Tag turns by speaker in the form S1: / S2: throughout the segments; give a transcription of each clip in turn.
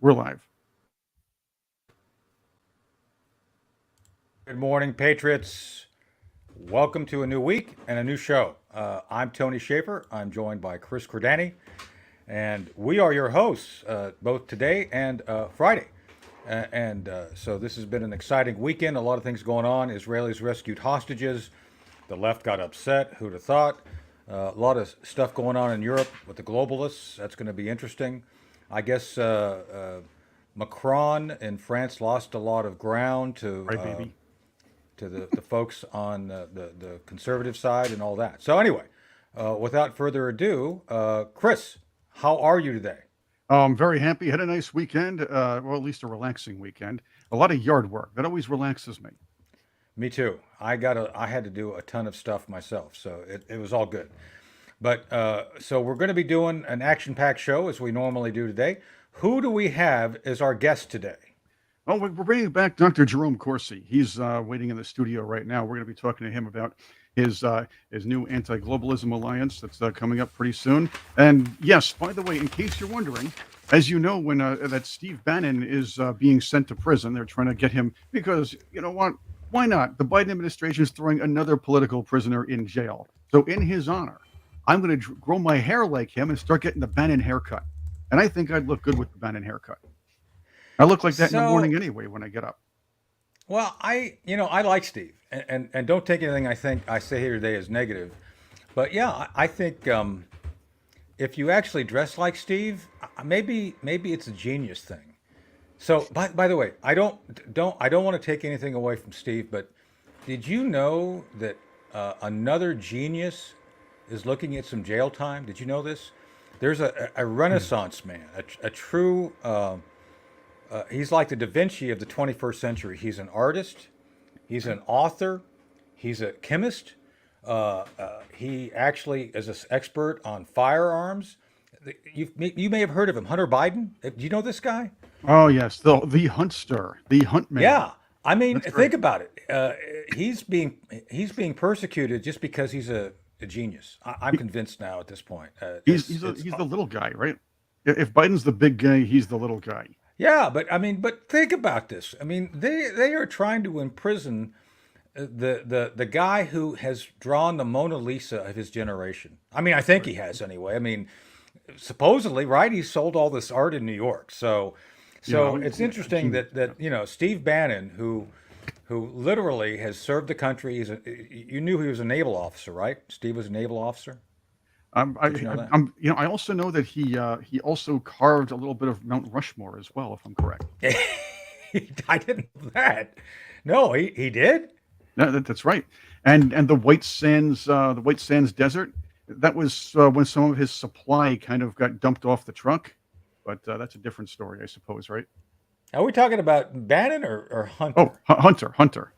S1: We're live.
S2: Good morning, Patriots. Welcome to a new week and a new show. I'm Tony Shaffer. I'm joined by Chris Cordani, and we are your hosts both today and Friday. So this has been an exciting weekend. A lot of things going on. Israelis rescued hostages. The left got upset. Who'd have thought? A lot of stuff going on in Europe with the globalists. That's going to be interesting. I guess Macron in France lost a lot of ground
S1: Right, baby.
S2: to the folks on the conservative side and all that. So anyway, without further ado, Chris, how are you today?
S1: I'm very happy. Had a nice weekend. Well, at least a relaxing weekend. A lot of yard work. That always relaxes me.
S2: Me too. I had to do a ton of stuff myself, so it was all good. But so we're going to be doing an action-packed show as we normally do today. Who do we have as our guest today?
S1: Oh, we're bringing back Dr. Jerome Corsi. He's waiting in the studio right now. We're going to be talking to him about his new anti-globalism alliance that's coming up pretty soon. And yes, by the way, in case you're wondering, as you know, when that Steve Bannon is being sent to prison, they're trying to get him because you know what? Why not? The Biden administration is throwing another political prisoner in jail. So in his honor, I'm going to grow my hair like him and start getting the Bannon haircut. And I think I'd look good with the Bannon haircut. I look like that in the morning
S2: So,
S1: anyway when I get up.
S2: well, I like Steve, and don't take anything I think I say here today as negative, but yeah, I think if you actually dress like Steve, maybe it's a genius thing. So, by the way, I don't want to take anything away from Steve, but did you know that another genius is looking at some jail time? Did you know this? There's a Renaissance man, a true. He's like the Da Vinci of the 21st century. He's an artist. He's an author. He's a chemist. He actually is an expert on firearms. You may have heard of him, Hunter Biden. Do you know this guy?
S1: Oh yes, the huntster, the hunt man.
S2: Yeah, I mean,
S1: That's great.
S2: think about it. He's being persecuted just because he's a genius. I'm
S1: He,
S2: convinced now at this point. It's
S1: he's the little guy, right? If Biden's the big guy, he's the little guy.
S2: yeah, but I mean, but think about this. I mean, they are trying to imprison the guy who has drawn the Mona Lisa of his generation. I mean, I think he has anyway. I mean, supposedly, right? He sold all this art in New York. So
S1: Yeah,
S2: it's
S1: yeah, a
S2: interesting
S1: genius.
S2: that Steve Bannon, who literally has served the country. You knew he was a naval officer, right? Steve was a naval officer. Did you know that?
S1: I also know that he also carved a little bit of Mount Rushmore as well, if I'm correct.
S2: I didn't know that. No, he did.
S1: No, that's right. And the White Sands Desert, that was when some of his supply kind of got dumped off the truck. But that's a different story, I suppose, right?
S2: Are we talking about Bannon or
S1: Oh,
S2: Hunter?
S1: Hunter.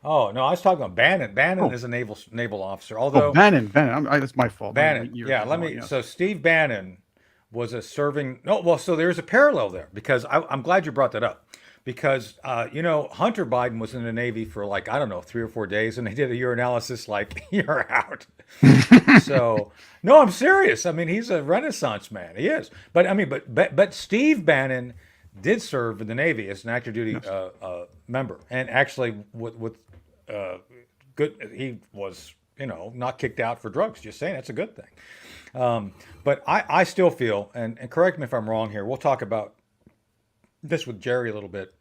S2: Oh no, I was talking about Bannon. Bannon
S1: Oh,
S2: is a naval officer.
S1: oh,
S2: Although
S1: Bannon. That's my fault. I'm
S2: Bannon,
S1: getting my years
S2: yeah. Let
S1: wrong.
S2: me.
S1: Yes.
S2: So Steve Bannon was a serving. No, well, so there's a parallel there because I'm glad you brought that up because Hunter Biden was in the Navy for like I don't know 3 or 4 days and they did a urinalysis like you're out. So no, I'm serious. I mean, he's a Renaissance man. He is. But I mean, but Steve Bannon did serve in the Navy as an active duty
S1: Yes.
S2: member, and actually with good. He was not kicked out for drugs. Just saying, that's a good thing. But I still feel, and correct me if I'm wrong here. We'll talk about this with Jerry a little bit.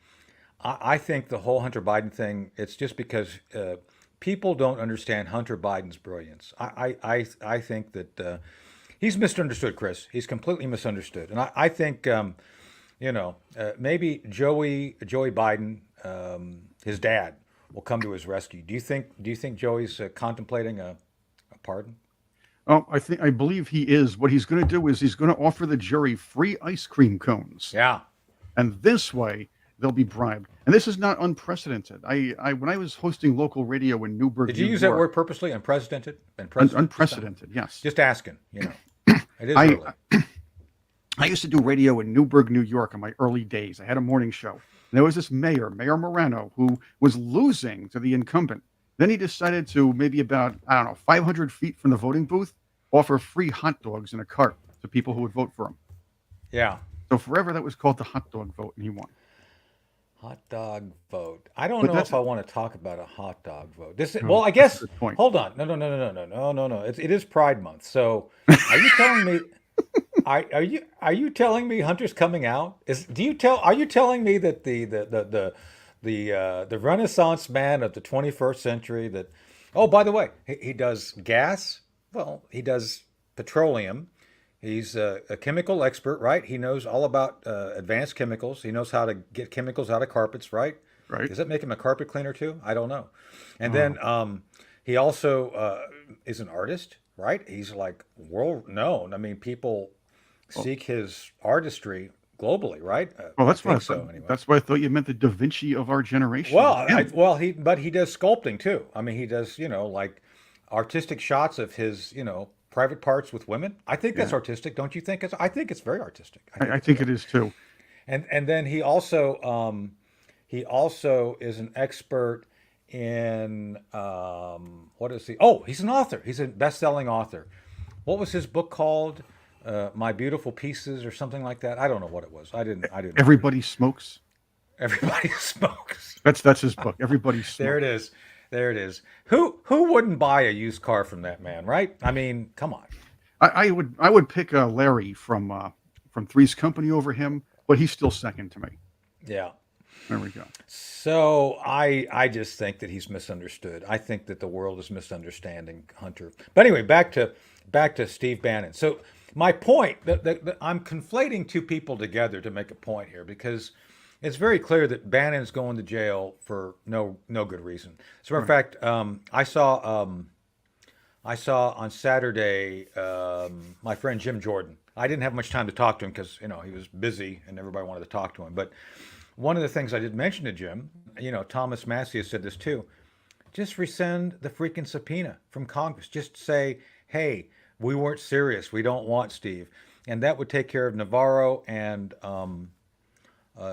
S2: I think the whole Hunter Biden thing, it's just because people don't understand Hunter Biden's brilliance. I think that he's misunderstood, Chris. He's completely misunderstood. And I think, maybe Joey Biden, his dad, will come to his rescue. Do you think Joey's contemplating a pardon?
S1: Oh, I believe he is. What he's going to do is he's going to offer the jury free ice cream cones,
S2: Yeah.
S1: and this way they'll be bribed. And this is not unprecedented. I when I was hosting local radio in Newburgh,
S2: Did you
S1: New
S2: use that
S1: York,
S2: word purposely? Unprecedented? Unprecedented?
S1: unprecedented. Yes,
S2: Just asking. It is
S1: I
S2: early.
S1: I used to do radio in Newburgh, New York, in my early days. I had a morning show. And there was this Mayor Morano, who was losing to the incumbent. Then he decided to maybe about, I don't know, 500 feet from the voting booth, offer free hot dogs in a cart to people who would vote for him.
S2: Yeah.
S1: So forever that was called the hot dog vote, and he won.
S2: Hot dog vote. I don't
S1: But
S2: know
S1: that's
S2: if I want to talk about a hot dog vote. Well,
S1: no,
S2: I
S1: that's a
S2: guess.
S1: good point.
S2: Hold on. No. It is Pride Month. So, are you telling me? Are you telling me Hunter's coming out? Are you telling me that the Renaissance man of the 21st century that, oh, by the way, he does gas. Well, he does petroleum. He's a chemical expert, right? He knows all about advanced chemicals. He knows how to get chemicals out of carpets, right?
S1: Right?
S2: Does that make him a carpet cleaner too? I don't know. And
S1: Oh,
S2: then he also is an artist, right? He's like world known. I mean, people
S1: well,
S2: seek his artistry globally, right?
S1: well,
S2: I
S1: that's why I
S2: think
S1: thought.
S2: so, anyway.
S1: That's why I thought you meant the Da Vinci of our generation
S2: Well,
S1: was him.
S2: but he does sculpting too. I mean, he does, like artistic shots of his, private parts with women. I think that's
S1: Yeah,
S2: artistic, don't you think? I think it's very artistic. I think
S1: I
S2: it's
S1: think
S2: very,
S1: it is too.
S2: and then he also is an expert in what is he? Oh, he's an author. He's a best-selling author. What was his book called? My Beautiful Pieces or something like that. I don't know what it was. I didn't read it.
S1: Everybody smokes.
S2: Everybody smokes.
S1: That's his book. Everybody
S2: There it
S1: smokes.
S2: is. There it is. Who wouldn't buy a used car from that man, right? I mean, come on.
S1: I would pick Larry from Three's Company over him, but he's still second to me.
S2: Yeah.
S1: There we go.
S2: So I just think that he's misunderstood. I think that the world is misunderstanding Hunter. But anyway, back to Steve Bannon. So my point that I'm conflating two people together to make a point here because it's very clear that Bannon's going to jail for no good reason. As a matter of
S1: Right.
S2: fact, I saw on Saturday my friend Jim Jordan. I didn't have much time to talk to him because he was busy and everybody wanted to talk to him. But one of the things I did mention to Jim, Thomas Massey has said this too. Just rescind the freaking subpoena from Congress. Just say, hey, we weren't serious. We don't want Steve, and that would take care of Navarro and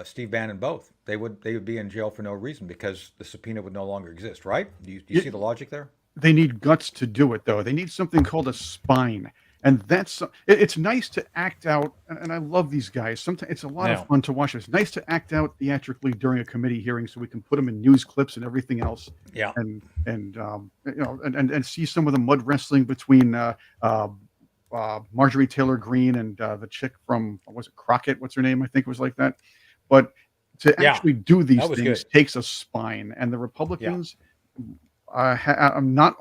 S2: Steve Bannon both. They would be in jail for no reason because the subpoena would no longer exist. Right? Do you see the logic there?
S1: They need guts to do it, though. They need something called a spine, and it's nice to act out. And I love these guys. Sometimes it's a lot of
S2: Now,
S1: fun to watch. It's nice to act out theatrically during a committee hearing, so we can put them in news clips and everything else,
S2: yeah,
S1: and see some of the mud wrestling between Marjorie Taylor Greene and the chick from what was it Crockett? What's her name? I think it was like that. But to
S2: yeah,
S1: actually do these
S2: that was
S1: things
S2: good.
S1: takes a spine, and the
S2: Yeah.
S1: Republicans I'm not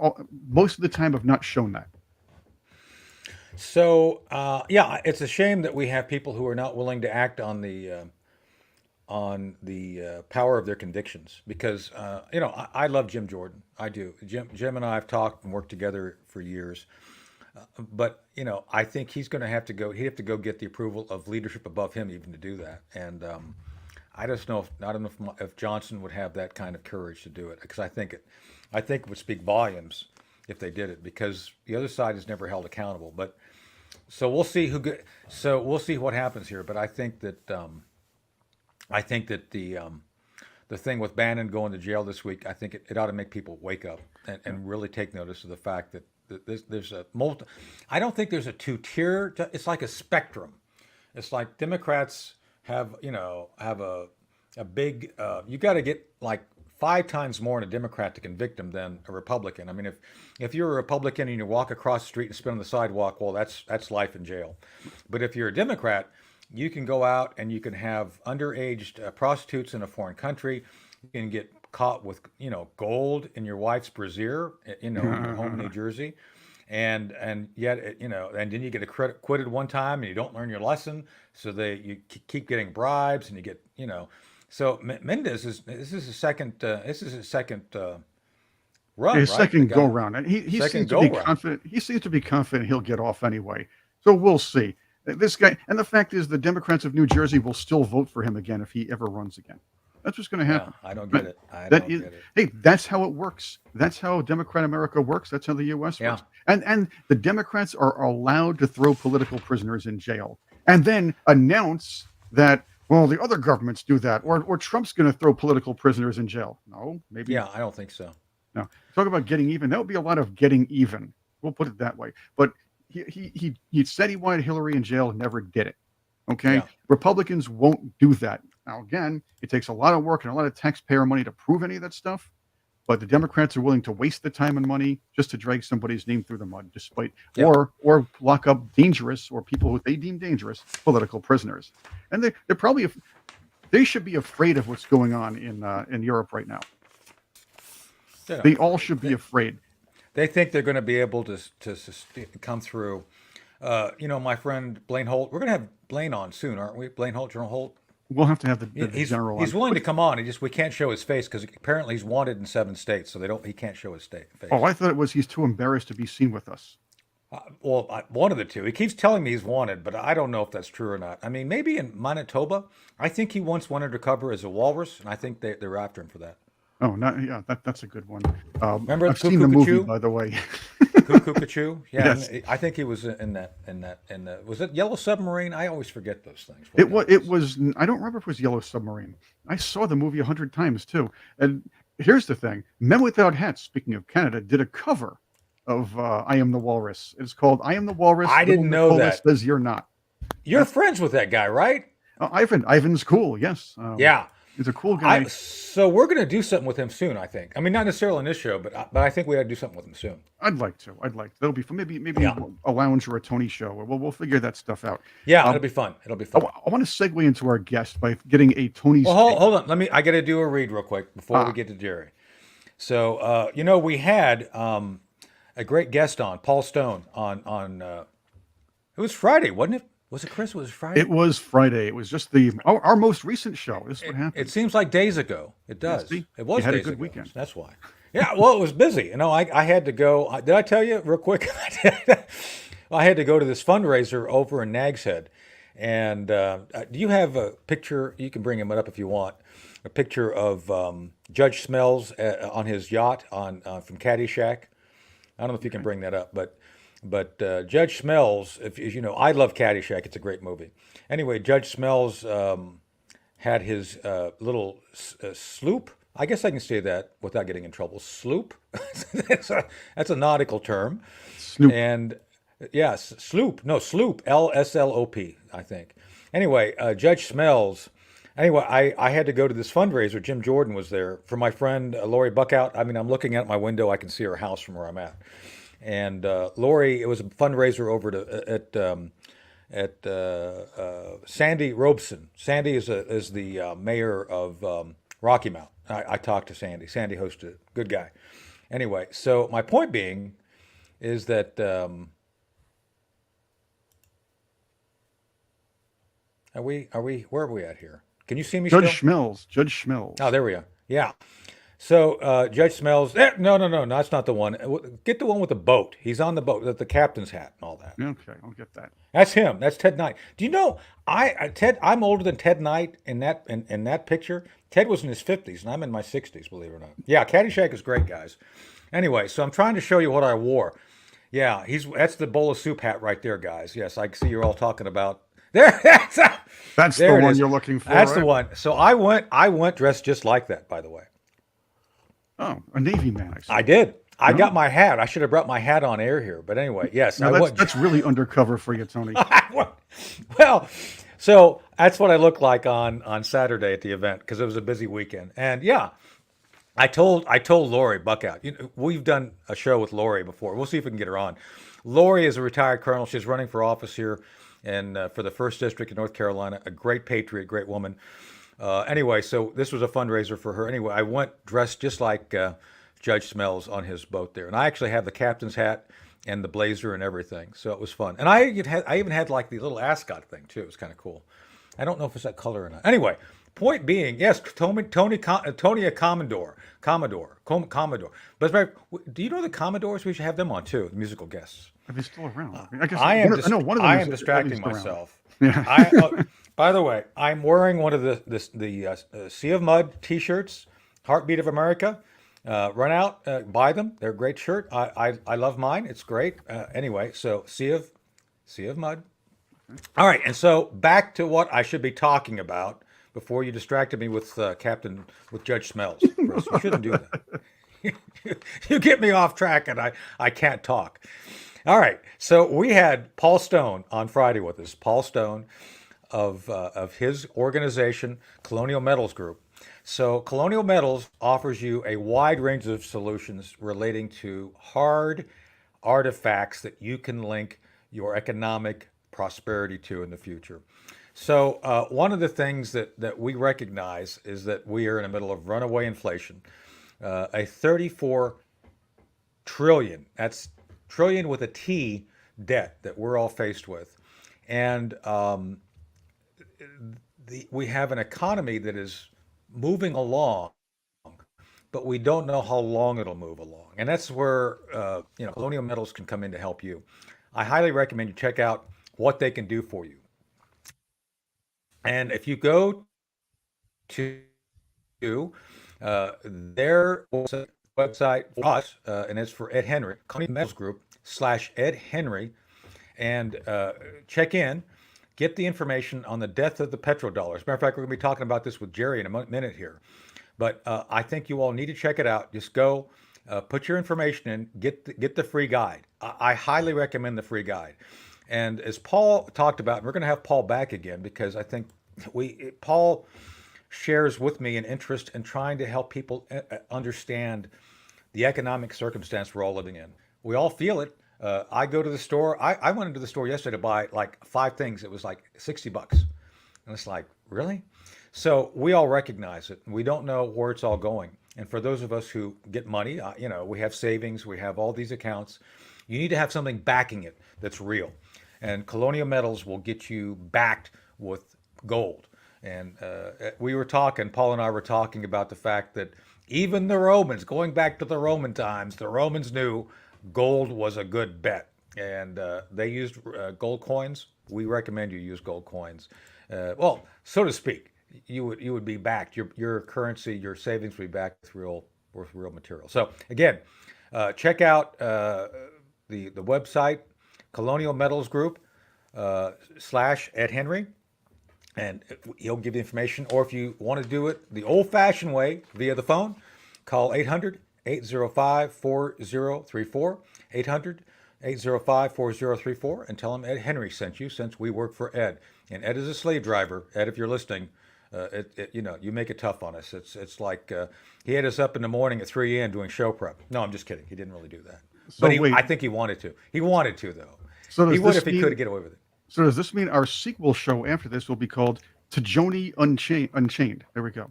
S1: most of the time have not shown that.
S2: So yeah, it's a shame that we have people who are not willing to act on the power of their convictions because I love Jim Jordan. I do. Jim and I have talked and worked together for years. But I think he's going to have to go. He'd have to go get the approval of leadership above him even to do that. And I just know if I don't know if Johnson would have that kind of courage to do it because I think it would speak volumes if they did it because the other side is never held accountable. But so we'll see so we'll see what happens here. But I think that the thing with Bannon going to jail this week, I think it ought to make people wake up and really take notice of the fact that there's a multi. I don't think there's a two-tier. It's like a spectrum. It's like Democrats have a big. You got to get like 5 times more in a Democrat to convict them than a Republican. I mean, if you're a Republican and you walk across the street and spit on the sidewalk, well, that's life in jail. But if you're a Democrat, you can go out and you can have underage prostitutes in a foreign country. You can get caught with gold in your wife's brassiere, in your home in New Jersey, and yet and then you get acquitted one time and you don't learn your lesson, so you keep getting bribes and you get. So Mendez this is his second run,
S1: His
S2: right? The
S1: second go
S2: guy
S1: round, and he
S2: second
S1: seems to
S2: go
S1: be
S2: round.
S1: confident. He seems to be confident he'll get off anyway. So we'll see. This guy, and the fact is, the Democrats of New Jersey will still vote for him again if he ever runs again. That's what's going to
S2: Yeah,
S1: happen.
S2: I don't get
S1: That,
S2: it. I
S1: that
S2: don't
S1: is,
S2: get it.
S1: hey, that's how it works. That's how Democrat America works. That's how the U.S.
S2: Yeah.
S1: works. And the Democrats are allowed to throw political prisoners in jail, and then announce that well, the other governments do that, or Trump's going to throw political prisoners in jail. No, maybe
S2: Yeah, I don't think so.
S1: no. Talk about getting even. That would be a lot of getting even. We'll put it that way. But he said he wanted Hillary in jail, never did it. Okay,
S2: Yeah.
S1: Republicans won't do that. Now, again, it takes a lot of work and a lot of taxpayer money to prove any of that stuff. But the Democrats are willing to waste the time and money just to drag somebody's name through the mud, despite
S2: Yeah.
S1: or lock up dangerous or people who they deem dangerous political prisoners. And they're probably they should be afraid of what's going on in Europe right now.
S2: They're not
S1: They all
S2: afraid.
S1: should be afraid.
S2: They think they're going to be able to come through. My friend Blaine Holt. We're going to have Blaine on soon, aren't we? Blaine Holt, Jerome Holt.
S1: We'll have to have
S2: Yeah,
S1: the general
S2: he's
S1: on.
S2: willing to come on. We can't show his face because apparently he's wanted in 7 states, so he can't show his face.
S1: Oh, I thought it was he's too embarrassed to be seen with us.
S2: One of the two. He keeps telling me he's wanted, but I don't know if that's true or not. I mean, maybe in Manitoba. I think he once went undercover as a walrus, and I think they're after him for that.
S1: Oh, that's a good one.
S2: Remember
S1: I've seen the movie,
S2: Cuckoo?
S1: by the way.
S2: Cuckoo Cachoo? Yeah,
S1: Yes.
S2: I think he was in was it Yellow Submarine? I always forget those things.
S1: It was. I don't remember if it was Yellow Submarine. I saw the movie 100 times too. And here's the thing: Men Without Hats, speaking of Canada, did a cover of "I Am the Walrus." It's called "I Am the Walrus."
S2: I didn't
S1: Little
S2: know
S1: Nicola
S2: that.
S1: Says you're not.
S2: You're friends with that guy, right?
S1: Ivan's cool. Yes.
S2: Yeah.
S1: He's a cool guy.
S2: So we're going to do something with him soon, I think. I mean, not necessarily on this show, but I think we ought to do something with him soon.
S1: I'd like to. That'll be fun. Maybe
S2: Yeah.
S1: a lounge or a Tony show. We'll figure that stuff out.
S2: Yeah, it'll be fun. It'll be fun.
S1: I want to segue into our guest by getting a Tony's.
S2: Well, hold on. I got to do a read real quick before we get to Jerry. So, we had a great guest on, Paul Stone, on it was Friday, wasn't it? Was it, Chris? Was it Friday?
S1: It was Friday. It was just our most recent show. This is what happened.
S2: It seems like days ago. It does.
S1: see?
S2: It was
S1: You had a
S2: days
S1: good
S2: ago.
S1: weekend.
S2: That's why. Yeah, well, it was busy. I had to go. Did I tell you real quick? I had to go to this fundraiser over in Nags Head. And do you have a picture? You can bring him up if you want. A picture of Judge Smells on his yacht from Caddyshack. I don't know if you can bring that up, but Judge Smells, if you know, I love Caddyshack. It's a great movie. Anyway, Judge Smells had his little sloop. I guess I can say that without getting in trouble. Sloop. that's a nautical term.
S1: Snoop.
S2: And yes, sloop. No, sloop. LSLOP, I think. Anyway, Judge Smells. Anyway, I had to go to this fundraiser. Jim Jordan was there for my friend Lori Buckout. I mean, I'm looking out my window. I can see her house from where I'm at. And Lori, it was a fundraiser over at Sandy Robeson. Sandy is the mayor of Rocky Mount. I talked to Sandy. Sandy hosted it. Good guy. Anyway, so my point being is that where are we at here? Can you see me
S1: Judge
S2: still?
S1: Schmelz. Judge Schmelz.
S2: Oh, there we are. Yeah. So Judge Smells. No, that's not the one. Get the one with the boat. He's on the boat, the captain's hat and all that.
S1: Okay, I'll get that.
S2: That's him. That's Ted Knight. Do you know Ted? I'm older than Ted Knight in that picture. Ted was in his 50s, and I'm in my 60s. Believe it or not. Yeah, Caddyshack is great, guys. Anyway, so I'm trying to show you what I wore. Yeah, that's the bowl of soup hat right there, guys. Yes, I see you're all talking about. There,
S1: That's
S2: there
S1: the
S2: it
S1: one
S2: is.
S1: you're looking for.
S2: That's
S1: right?
S2: the one. So I went dressed just like that, by the way.
S1: Oh, a Navy man. I see.
S2: I did. I got my hat. I should have brought my hat on air here. But anyway, yes.
S1: Now that's really undercover for you, Tony.
S2: Well, so that's what I looked like on Saturday at the event because it was a busy weekend. And yeah, I told Lori Buckout, we've done a show with Lori before. We'll see if we can get her on. Lori is a retired colonel. She's running for office here and for the 1st District in North Carolina, a great patriot, great woman. Anyway, so this was a fundraiser for her. Anyway, I went dressed just like Judge Smells on his boat there. And I actually have the captain's hat and the blazer and everything. So it was fun. And I even had like the little ascot thing too. It was kind of cool. I don't know if it's that color or not. Anyway, point being, yes, Tony a Commodore. But do you know the Commodores? We should have them on too, the musical guests.
S1: Are they still around? I guess
S2: I am
S1: one of them
S2: distracting
S1: at least around.
S2: myself.
S1: Yeah.
S2: By the way, I'm wearing one of the Sea of Mud T-shirts, Heartbeat of America. Run out, buy them. They're a great shirt. I love mine. It's great. Anyway, so Sea of Mud. All right, and so back to what I should be talking about before you distracted me with Judge Smells. Chris, you shouldn't do that. You get me off track, and I can't talk. All right, so we had Paul Stone on Friday with us. Paul Stone, of his organization, Colonial Metals Group. So Colonial Metals offers you a wide range of solutions relating to hard artifacts that you can link your economic prosperity to in the future. So one of the things that we recognize is that we are in the middle of runaway inflation, a 34 trillion, that's trillion with a T, debt that we're all faced with. And we have an economy that is moving along, but we don't know how long it'll move along. And that's where Colonial Metals can come in to help you. I highly recommend you check out what they can do for you. And if you go to their website for us, and it's for Ed Henry, Colonial Metals Group /Ed Henry, and check in, get the information on the death of the petrodollar. As a matter of fact, we're going to be talking about this with Jerry in a minute here. But I think you all need to check it out. Just go, put your information in, get the free guide. I highly recommend the free guide. And as Paul talked about, and we're going to have Paul back again because I think Paul shares with me an interest in trying to help people understand the economic circumstance we're all living in. We all feel it. I go to the store. I went into the store yesterday to buy like 5 things. It was like $60. And it's like, really? So we all recognize it. We don't know where it's all going. And for those of us who get money, we have savings, we have all these accounts. You need to have something backing it that's real. And Colonial Metals will get you backed with gold. And Paul and I were talking about the fact that even the Romans, going back to the Roman times, the Romans knew gold was a good bet. And they used gold coins. We recommend you use gold coins. Well, so to speak, you would be backed. Your currency, your savings would be backed with real material. So again, check out the website, Colonial Metals Group /Ed Henry, and he'll give you information. Or if you want to do it the old-fashioned way via the phone, call 800-805-4034, 800-805-4034, and tell him Ed Henry sent you, since we work for Ed. And Ed is a slave driver. Ed, if you're listening, you make it tough on us. It's like he had us up in the morning at 3 a.m. doing show prep. No, I'm just kidding. He didn't really do that.
S1: So
S2: But I think he wanted to. He wanted to, though.
S1: So
S2: He would if he could get away with it.
S1: So does this mean our sequel show after this will be called Tajoni Unchained? There we go.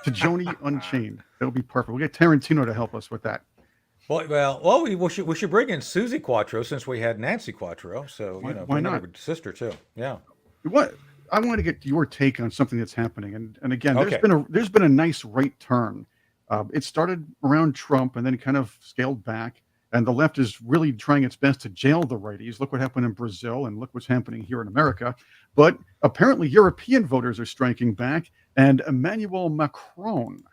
S1: Tajoni Unchained. That'll be perfect. We'll get Tarantino to help us with that.
S2: Well, we should bring in Susie Quattro, since we had Nancy Quattro. So
S1: Why
S2: bring
S1: not?
S2: in her sister too. Yeah.
S1: What I want to get your take on something that's happening, and again,
S2: Okay.
S1: there's been a nice right turn. It started around Trump and then kind of scaled back. And the left is really trying its best to jail the righties. Look what happened in Brazil, and look what's happening here in America. But apparently European voters are striking back, and Emmanuel Macron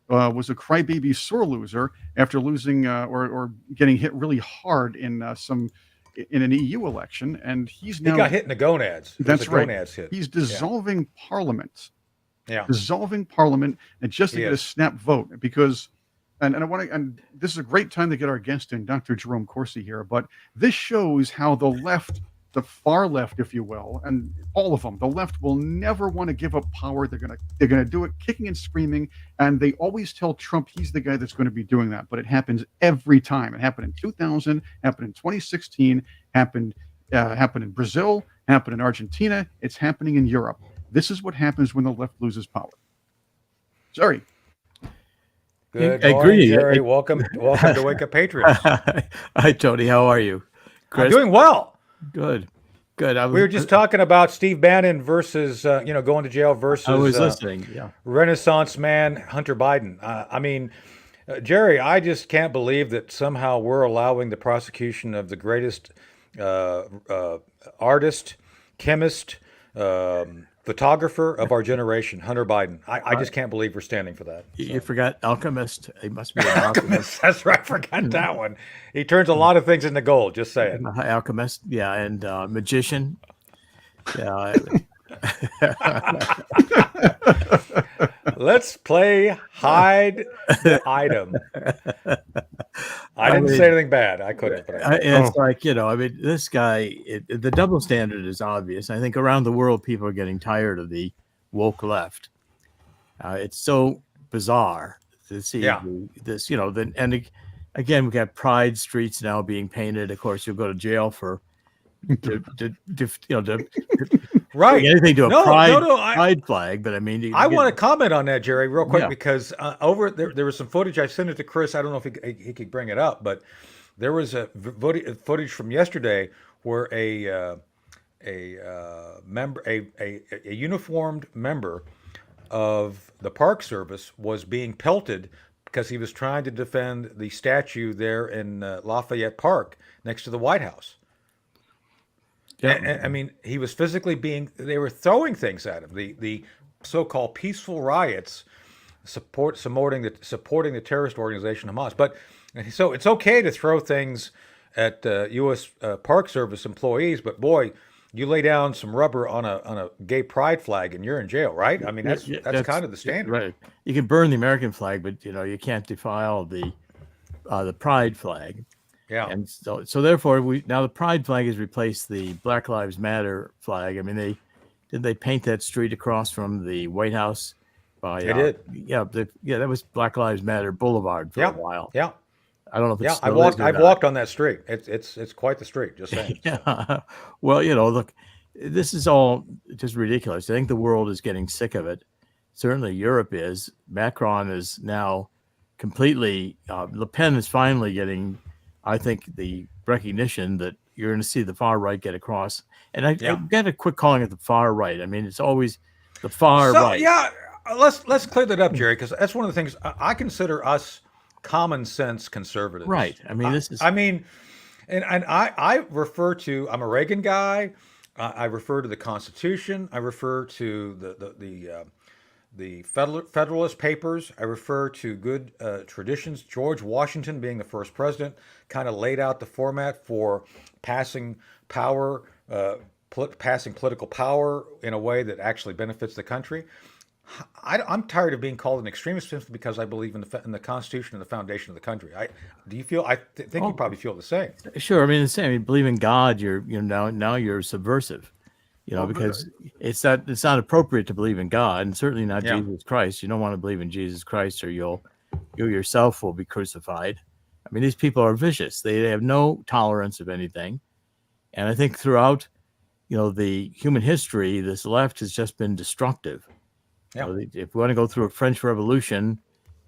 S1: was a crybaby sore loser after losing or getting hit really hard in an EU election, and he
S2: got hit in the gonads.
S1: That's right.
S2: Gonads hit.
S1: He's dissolving Parliament.
S2: Yeah.
S1: Dissolving Parliament, and just to
S2: He
S1: get a
S2: is.
S1: snap vote, because and this is a great time to get our guest in, Dr. Jerome Corsi here, but this shows how the left, the far left, if you will, and all of them, the left will never want to give up power. They're gonna do it kicking and screaming, and they always tell Trump he's the guy that's going to be doing that. But it happens every time. It happened in 2000, happened in 2016, happened in Brazil, happened in Argentina. It's happening in Europe. This is what happens when the left loses power. Sorry.
S2: Good
S3: I
S2: morning,
S3: agree.
S2: Jerry. Welcome to Wake Up Patriots.
S3: Hi, Tony. How are you?
S2: I'm doing well.
S3: Good.
S2: We were just talking about Steve Bannon versus, going to jail versus
S3: I was listening. Yeah.
S2: Renaissance man Hunter Biden. Jerry, I just can't believe that somehow we're allowing the prosecution of the greatest artist, chemist, photographer of our generation, Hunter Biden. I just can't believe we're standing for that.
S3: You forgot alchemist. He must be an alchemist.
S2: That's right. I forgot that one. He turns a lot of things into gold. Just saying.
S3: Alchemist. Yeah, and magician. Yeah.
S2: Let's play hide the item. I didn't
S3: mean,
S2: say anything bad. I couldn't, but I did.
S3: it's
S1: Oh.
S3: like, I mean, this guy, the double standard is obvious. I think around the world, people are getting tired of the woke left. It's so bizarre to see
S2: Yeah.
S3: this, again, we've got pride streets now being painted. Of course, you'll go to jail for
S2: Right.
S3: anything to a
S2: No,
S3: pride flag. But I mean,
S2: I want to comment on that, Jerry, real quick,
S3: Yeah.
S2: because there was some footage. I sent it to Chris. I don't know if he could bring it up, but there was a footage from yesterday where a uniformed member of the Park Service was being pelted because he was trying to defend the statue there in Lafayette Park next to the White House.
S3: Yeah.
S2: I mean, he was physically they were throwing things at him. The so-called peaceful riots supporting the terrorist organization Hamas. But so it's okay to throw things at U.S. Park Service employees, but boy, you lay down some rubber on a gay pride flag and you're in jail, right? I mean, that's kind of the standard.
S3: Right. You can burn the American flag, but you can't defile the pride flag.
S2: Yeah.
S3: And so therefore now the pride flag has replaced the Black Lives Matter flag. I mean, they paint that street across from the White House by
S2: They did.
S3: Yeah, that was Black Lives Matter Boulevard for a while.
S2: Yeah.
S3: I don't know if it's
S2: I've walked on that street. It's quite the street, just saying.
S3: Yeah. Well, look, this is all just ridiculous. I think the world is getting sick of it. Certainly Europe is. Macron is now completely Le Pen is finally getting, I think, the recognition that you're going to see the far right get across. And I got to quit calling it the far right. I mean, it's always the far right.
S2: Yeah, let's clear that up, Jerry, because that's one of the things I consider us common sense conservatives.
S3: Right. I mean,
S2: I refer to, I'm a Reagan guy. I refer to the Constitution. I refer to the Federalist Papers. I refer to good traditions. George Washington, being the first president, kind of laid out the format for passing political power in a way that actually benefits the country. I'm tired of being called an extremist simply because I believe in the Constitution and the foundation of the country. Do you feel? I think you probably feel the same.
S3: Sure. I mean, the same. I mean, believe in God. You're now you're subversive. Because it's not appropriate to believe in God, and certainly not Jesus Christ. You don't want to believe in Jesus Christ, or you yourself will be crucified. I mean, these people are vicious. They have no tolerance of anything, and I think throughout, the human history, this left has just been destructive.
S2: Yeah.
S3: If we want to go through a French Revolution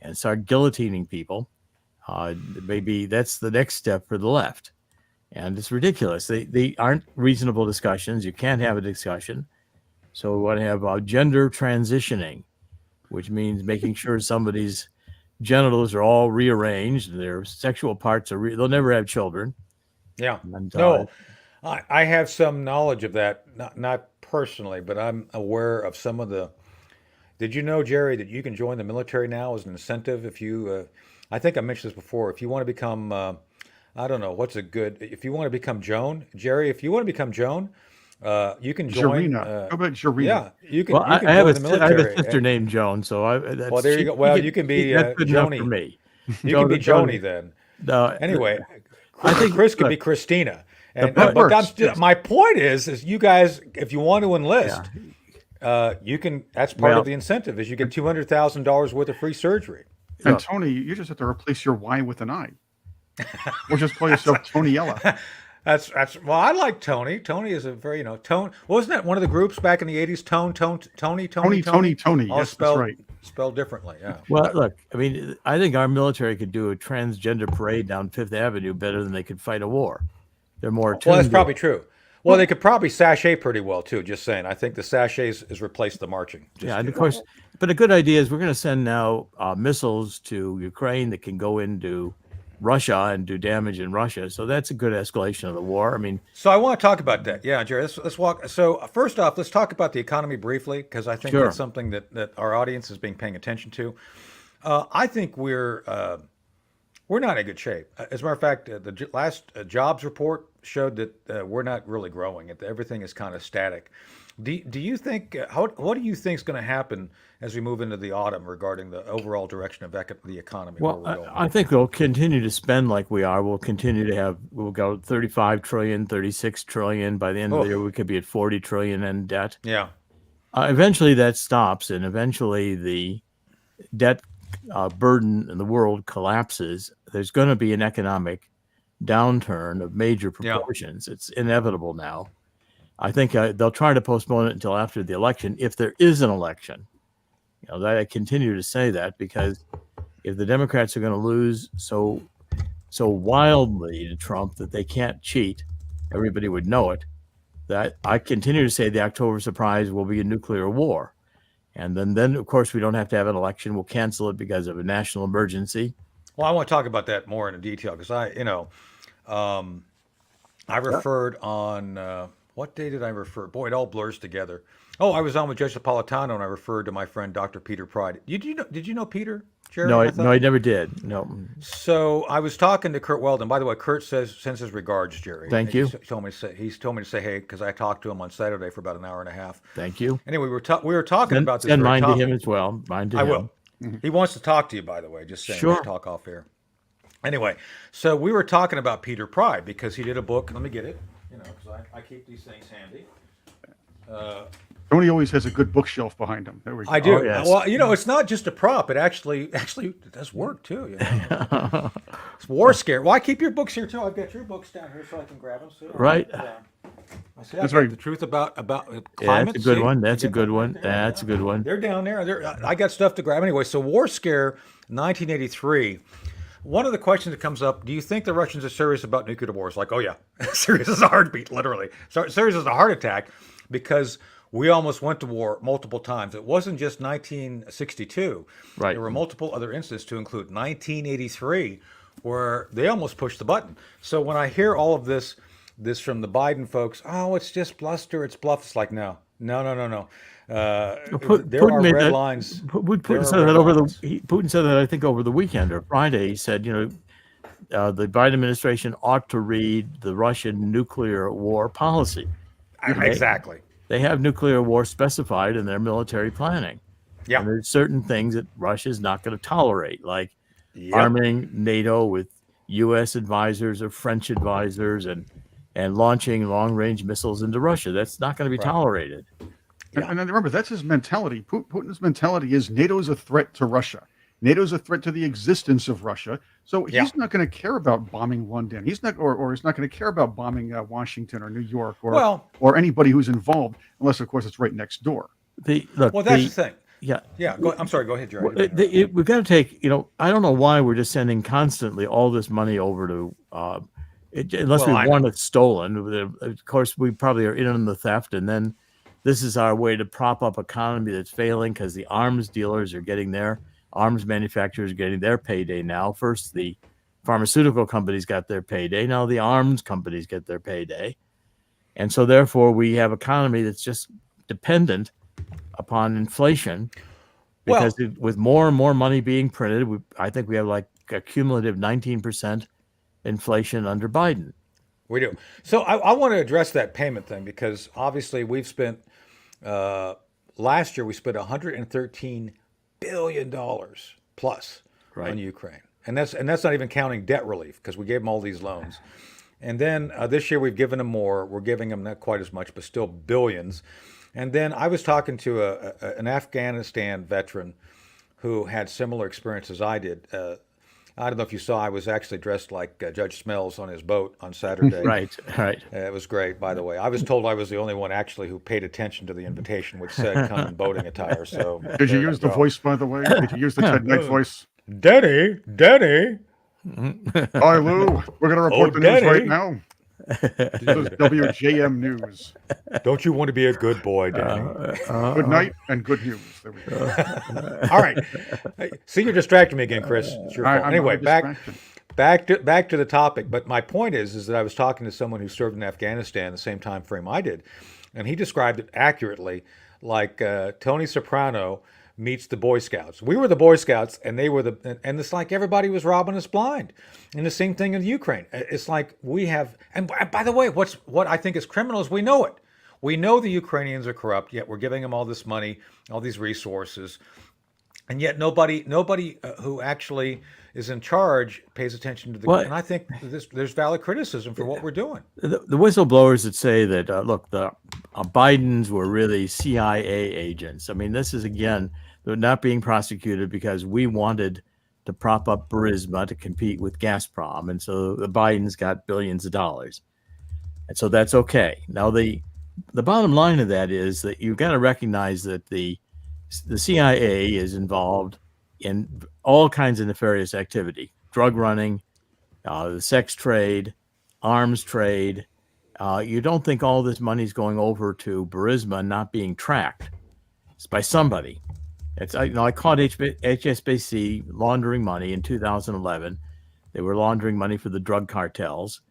S3: and start guillotining people, maybe that's the next step for the left. And it's ridiculous. They aren't reasonable discussions. You can't have a discussion. So we want to have gender transitioning, which means making sure somebody's genitals are all rearranged and their sexual parts are they'll never have children.
S2: Yeah.
S3: And,
S2: no, I have some knowledge of that, not personally, but I'm aware of some of the. Did you know, Jerry, that you can join the military now as an incentive if you? I think I mentioned this before. If you want to become, I don't know if you want to become Joan, Jerry, if you want to become Joan, you can join.
S1: How about Jarena?
S2: Yeah, you can.
S3: Well,
S2: you can
S3: I have
S2: join the military.
S3: I have a sister named Joan, so
S2: well, there you go. Well, you can be
S3: that's good enough
S2: Joni.
S3: for me.
S2: You can be Joni then. Anyway, I think Chris could be Christina. And my point is you guys, if you want to enlist, you can. That's part of the incentive. Is you get $200,000 worth of free surgery.
S1: And Tony, you just have to replace your Y with an I, or just call yourself Tonyella.
S2: That's well, I like Tony. Tony is a very Tone. Wasn't that one of the groups back in the '80s? Tony.
S1: All yes, that's right.
S2: Spelled differently. Yeah.
S3: Well, look, I mean, I think our military could do a transgender parade down Fifth Avenue better than they could fight a war. They're more.
S2: Well, that's probably true. Well, they could probably sashay pretty well too. Just saying. I think the sashays has replaced the marching.
S3: And of course, but a good idea is we're going to send now missiles to Ukraine that can go into Russia and do damage in Russia. So that's a good escalation of the war. I mean,
S2: so I want to talk about that. Yeah, Jerry. Let's walk. So first off, let's talk about the economy briefly because I think that's something that our audience is being paying attention to. I think we're We're not in good shape. As a matter of fact, the last jobs report showed that we're not really growing. Everything is kind of static. Do you think what do you think is going to happen as we move into the autumn regarding the overall direction of the economy, where
S3: Well,
S2: we're going?
S3: I think we'll continue to spend like we are. We'll continue to we'll go 35 trillion, 36 trillion. By the end of the
S2: Oh,
S3: year, we could be at 40 trillion in debt.
S2: yeah,
S3: Eventually that stops, and eventually the debt burden in the world collapses. There's going to be an economic downturn of major
S2: yeah.
S3: proportions. It's inevitable now. I think they'll try to postpone it until after the election, if there is an election. That I continue to say that, because if the Democrats are going to lose so wildly to Trump that they can't cheat, everybody would know it. That I continue to say the October surprise will be a nuclear war, and then of course we don't have to have an election. We'll cancel it because of a national emergency.
S2: Well, I want to talk about that more in detail because I referred on what day did I refer? Boy, it all blurs together. Oh, I was on with Judge Napolitano and I referred to my friend Dr. Peter Pride. Did you know Peter, Jerry?
S3: No,
S2: I thought?
S3: I never did. No.
S2: So I was talking to Kurt Weldon. By the way, Kurt sends his regards, Jerry.
S3: Thank you.
S2: He's told me to say hey because I talked to him on Saturday for about an hour and a half.
S3: Thank you.
S2: Anyway, we were talking about this.
S3: Send
S2: very
S3: mine to
S2: topic.
S3: him as well. Mine to
S2: I
S3: him.
S2: will. He wants to talk to you, by the way. Just saying.
S3: Sure.
S2: We'll talk off air. Anyway, so we were talking about Peter Pride because he did a book. Let me get it. Because I keep these things handy.
S1: Tony always has a good bookshelf behind him. There we go.
S2: I do.
S3: Oh, yes.
S2: Well, it's not just a prop. It actually it does work too. It's War Scare. Well, I keep your books here too. I've got your books down here so I can grab them. See?
S3: Right.
S2: That's
S1: right.
S2: The truth about
S3: Yeah,
S2: climate.
S3: that's a good
S2: see?
S3: one. That's
S2: You
S3: a
S2: get
S3: good
S2: that
S3: one.
S2: right there.
S3: That's a good one.
S2: They're down there. I got stuff to grab anyway. So War Scare, 1983. One of the questions that comes up: do you think the Russians are serious about nuclear wars? Like, oh yeah, serious as a heartbeat, literally. Serious as a heart attack, because we almost went to war multiple times. It wasn't just 1962.
S3: Right.
S2: There were multiple other incidents, to include 1983, where they almost pushed the button. So when I hear all of this from the Biden folks, oh, it's just bluster, it's bluff. It's like, no. There
S3: Putin
S2: are
S3: made
S2: red
S3: that-
S2: lines.
S3: Putin said that Putin said that I think over the weekend or Friday. He said, the Biden administration ought to read the Russian nuclear war policy.
S2: Exactly.
S3: They have nuclear war specified in their military planning.
S2: Yeah.
S3: And there's certain things that Russia's not going to tolerate, like
S2: Yep.
S3: arming NATO with U.S. advisors or French advisors and launching long-range missiles into Russia. That's not going to be tolerated.
S1: And remember, that's his mentality. Putin's mentality is NATO's a threat to Russia. NATO's a threat to the existence of Russia. So he's not going to care about bombing London. He's not, or he's not going to care about bombing Washington or New York or anybody who's involved, unless of course it's right next door.
S2: Well, that's the thing.
S3: Yeah.
S2: Yeah. I'm sorry. Go ahead, Jerry.
S3: We've got to take, I don't know why we're just sending constantly all this money over to, unless we want it stolen. Of course, we probably are in on the theft. And then this is our way to prop up economy that's failing because the arms dealers are getting arms manufacturers are getting their payday now. First, the pharmaceutical companies got their payday. Now the arms companies get their payday. And so therefore we have economy that's just dependent upon inflation because with more and more money being printed, I think we have like a cumulative 19% inflation under Biden.
S2: We do. So I want to address that payment thing because obviously we've spent, last year we spent $113 billion plus on Ukraine. And that's not even counting debt relief because we gave them all these loans. And then this year we've given them more. We're giving them not quite as much, but still billions. And then I was talking to an Afghanistan veteran who had similar experience as I did. I don't know if you saw, I was actually dressed like Judge Smells on his boat on Saturday.
S3: Right.
S2: It was great, by the way. I was told I was the only one actually who paid attention to the invitation, which said come in boating attire. So
S1: Did you use the voice, by the way? Did you use the Ted Knight voice?
S2: Daddy.
S1: Hi, Lou. We're going to report the news right now. This is WJM News.
S2: Don't you want to be a good boy, Danny?
S1: Good night and good news. There we go.
S2: All right. See, you're distracting me again, Chris. It's your fault. Anyway, back to the topic. But my point is that I was talking to someone who served in Afghanistan the same time frame I did, and he described it accurately, like Tony Soprano meets the Boy Scouts. We were the Boy Scouts, and they were and it's like everybody was robbing us blind. And the same thing in Ukraine. It's like we have, and by the way, what I think is criminal is we know it. We know the Ukrainians are corrupt, yet we're giving them all this money, all these resources, and yet nobody who actually is in charge pays attention to the.
S3: Well,
S2: and I think there's valid criticism for what we're doing.
S3: the whistleblowers that say that look, the Bidens were really CIA agents. I mean, this is again, they're not being prosecuted because we wanted to prop up Burisma to compete with Gazprom, and so the Bidens got billions of dollars, and so that's okay. Now the bottom line of that is that you've got to recognize that the CIA is involved in all kinds of nefarious activity, drug running, the sex trade, arms trade. You don't think all this money is going over to Burisma not being tracked? It's by somebody. I caught HSBC laundering money in 2011. They were laundering money for the drug cartels.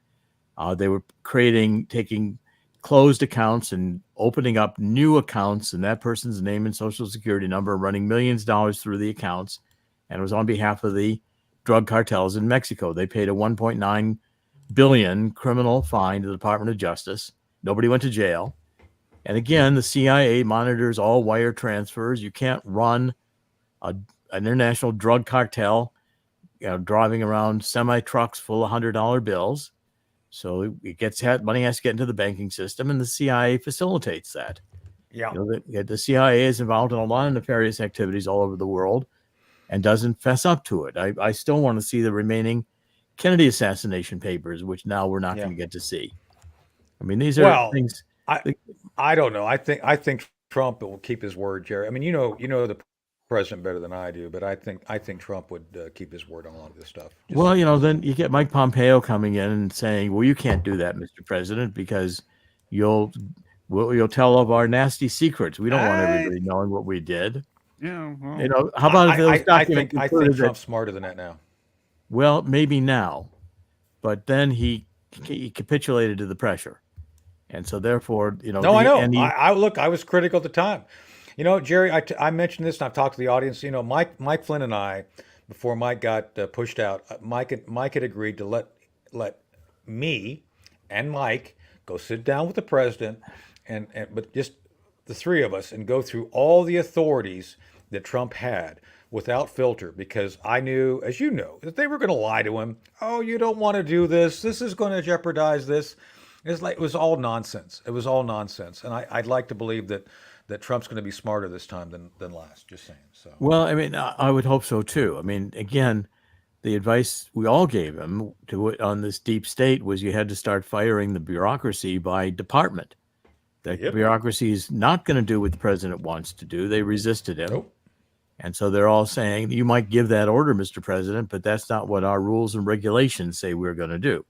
S3: They were taking closed accounts and opening up new accounts in that person's name and social security number, running millions of dollars through the accounts. And it was on behalf of the drug cartels in Mexico. They paid a 1.9 billion criminal fine to the Department of Justice. Nobody went to jail. And again, the CIA monitors all wire transfers. You can't run an international drug cartel, driving around semi trucks full of $100 bills. So money has to get into the banking system, and the CIA facilitates that.
S2: Yeah.
S3: The CIA is involved in a lot of nefarious activities all over the world and doesn't fess up to it. I still want to see the remaining Kennedy assassination papers, which now we're not going to get to see. I mean, these are things.
S2: I don't know. I think Trump will keep his word, Jerry. I mean, you know the president better than I do, but I think Trump would keep his word on a lot of this stuff.
S3: Then you get Mike Pompeo coming in and saying, "Well, you can't do that, Mr. President, because you'll tell of our nasty secrets. We don't want everybody knowing what we did."
S1: Yeah. Well,
S3: how about if those
S2: I
S3: documents?
S2: I think Trump's smarter than that now.
S3: Well, maybe now, but then he capitulated to the pressure, and so therefore,
S2: No, I know. I was critical at the time. Jerry, I mentioned this, and I've talked to the audience. Mike Flynn and I, before Mike got pushed out, Mike had agreed to let me and Mike go sit down with the president, but just the three of us, and go through all the authorities that Trump had without filter, because I knew, as you know, that they were going to lie to him. Oh, you don't want to do this. This is going to jeopardize this. It was all nonsense. It was all nonsense, and I'd like to believe that Trump's going to be smarter this time than last. Just saying. So.
S3: Well, I mean, I would hope so too. I mean, again, the advice we all gave him on this deep state was you had to start firing the bureaucracy by department. The bureaucracy is not going to do what the president wants to do. They resisted him.
S2: Nope.
S3: And so they're all saying, you might give that order, Mr. President, but that's not what our rules and regulations say we're going to do.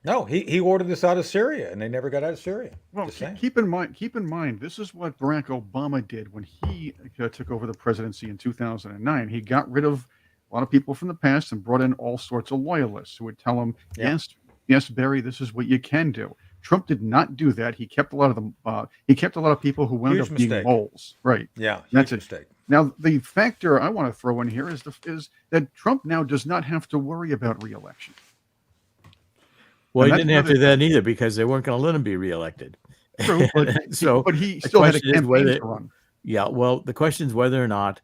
S2: No, he ordered this out of Syria, and they never got out of Syria.
S1: Well, keep in mind, this is what Barack Obama did when he took over the presidency in 2009. He got rid of a lot of people from the past and brought in all sorts of loyalists who would tell him, yes, Barry, this is what you can do. Trump did not do that. He kept a lot of them. He kept a lot of people who wound up being moles. Right.
S2: Yeah,
S1: that's
S2: huge mistake.
S1: Now, the factor I want to throw in here is that Trump now does not have to worry about re-election.
S3: Well, he didn't have to do that either, because they weren't going to let him be reelected.
S1: True, but he still had a campaign to run.
S3: Yeah, well, the question is whether or not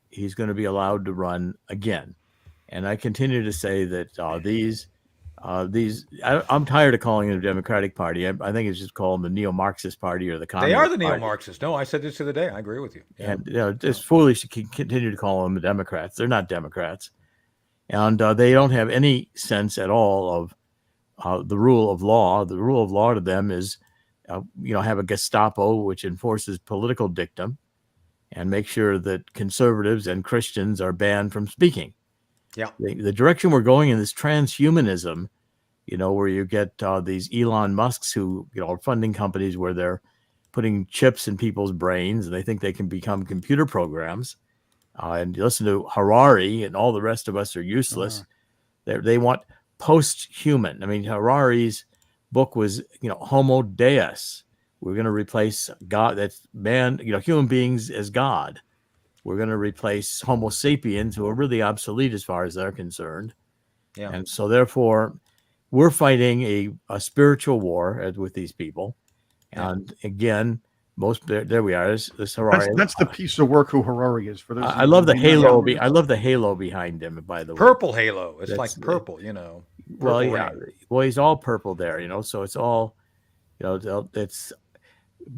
S3: he's going to be allowed to run again. And I continue to say that I'm tired of calling it a Democratic Party. I think it's just called the neo-Marxist Party or the Communist
S2: They are the
S3: Party.
S2: neo-Marxists. No, I said this the other day. I agree with you. Yeah.
S3: And it's foolish to continue to call them the Democrats. They're not Democrats. And they don't have any sense at all of the rule of law. The rule of law to them is, have a Gestapo which enforces political dictum and make sure that conservatives and Christians are banned from speaking.
S2: Yeah.
S3: The direction we're going in this transhumanism, where you get these Elon Musks who, are funding companies where they're putting chips in people's brains and they think they can become computer programs. And you listen to Harari, and all the rest of us are useless. They want post-human. I mean, Harari's book was, Homo Deus. We're going to replace God. That's man, human beings as God. We're going to replace Homo sapiens, who are really obsolete as far as they're concerned.
S2: Yeah.
S3: And so, therefore, we're fighting a spiritual war with these people.
S2: Yeah.
S3: And again, there we are. This Harari.
S1: That's the piece of work who Harari is. For those,
S3: I love the
S1: who may not
S3: halo.
S1: know.
S3: I love the halo behind him. By the way,
S2: Purple halo. It's
S3: That's-
S2: like purple,
S3: well,
S2: Purple
S3: yeah.
S2: rain.
S3: Well, he's all purple there, So it's all, it's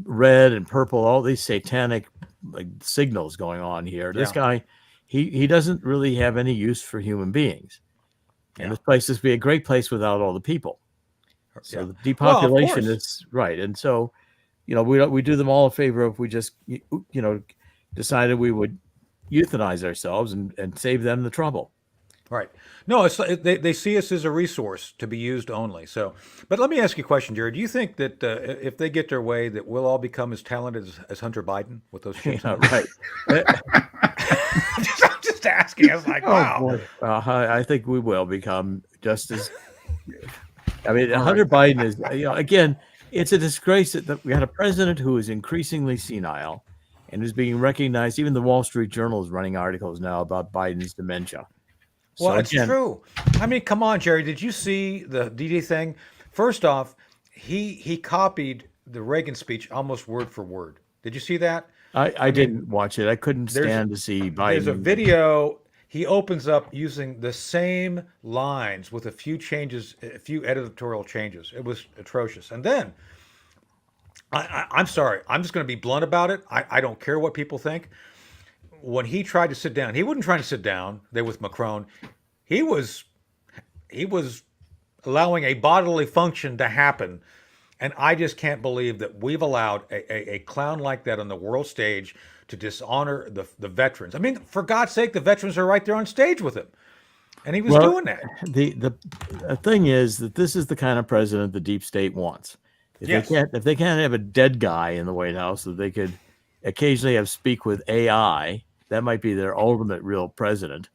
S3: red and purple. All these satanic signals going on here. This guy, he doesn't really have any use for human beings. And this place is be a great place without all the people. So the depopulation is right. And so, we do them all a favor if we just, decided we would euthanize ourselves and save them the trouble.
S2: Right. No, they see us as a resource to be used only. So, but let me ask you a question, Jerry. Do you think that if they get their way, that we'll all become as talented as Hunter Biden with those chips?
S3: Right.
S2: I'm just asking. I was like, wow.
S1: Boy.
S3: I think we will become just as. I mean, Hunter Biden is, again, it's a disgrace that we had a president who is increasingly senile and is being recognized. Even the Wall Street Journal is running articles now about Biden's dementia.
S2: Well,
S3: So
S2: it's
S3: again,
S2: true. I mean, come on, Jerry. Did you see the DD thing? First off, he copied the Reagan speech almost word for word. Did you see that?
S3: I didn't watch it. I couldn't stand to see Biden.
S2: There's a video. He opens up using the same lines with a few changes, a few editorial changes. It was atrocious. And then, I'm sorry. I'm just going to be blunt about it. I don't care what people think. When he tried to sit down, he wasn't trying to sit down there with Macron. He was allowing a bodily function to happen. And I just can't believe that we've allowed a clown like that on the world stage to dishonor the veterans. I mean, for God's sake, the veterans are right there on stage with him. And he was doing that.
S3: The thing is that this is the kind of president the deep state wants. If they can't have a dead guy in the White House that they could occasionally have speak with AI, that might be their ultimate real president.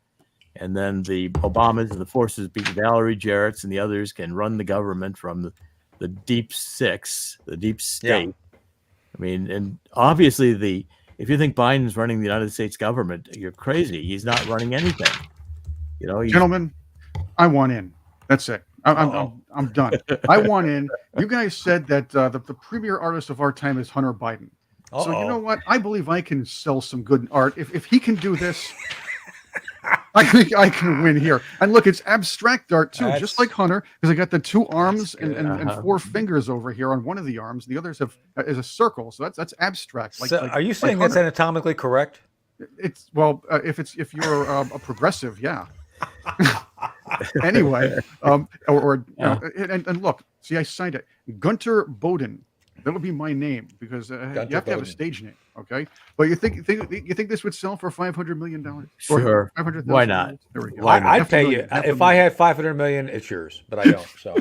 S3: And then the Obamas and the forces, Valerie Jarrett's and the others can run the government from the deep six, the deep state. Yeah. I mean, and obviously if you think Biden's running the United States government, you're crazy. He's not running anything.
S1: Gentlemen, I want in. That's it. I'm done. I want in. You guys said that the premier artist of our time is Hunter Biden.
S2: Uh-oh.
S1: So you know what? I believe I can sell some good art. If he can do this, I think I can win here. And look, it's abstract art too, just like Hunter, because I got the two arms and four fingers over here on one of the arms. The others is a circle, so that's abstract.
S2: Are you saying that's anatomically correct?
S1: It's if you're a progressive, yeah. Anyway, and look, see, I signed it, Gunter Bowden. That'll be my name because you have to have a stage name, okay? But you think this would sell for $500 million?
S3: Sure.
S1: Why
S3: not?
S1: There we go.
S2: I'd pay you if I had $500 million. It's yours, but I don't. So,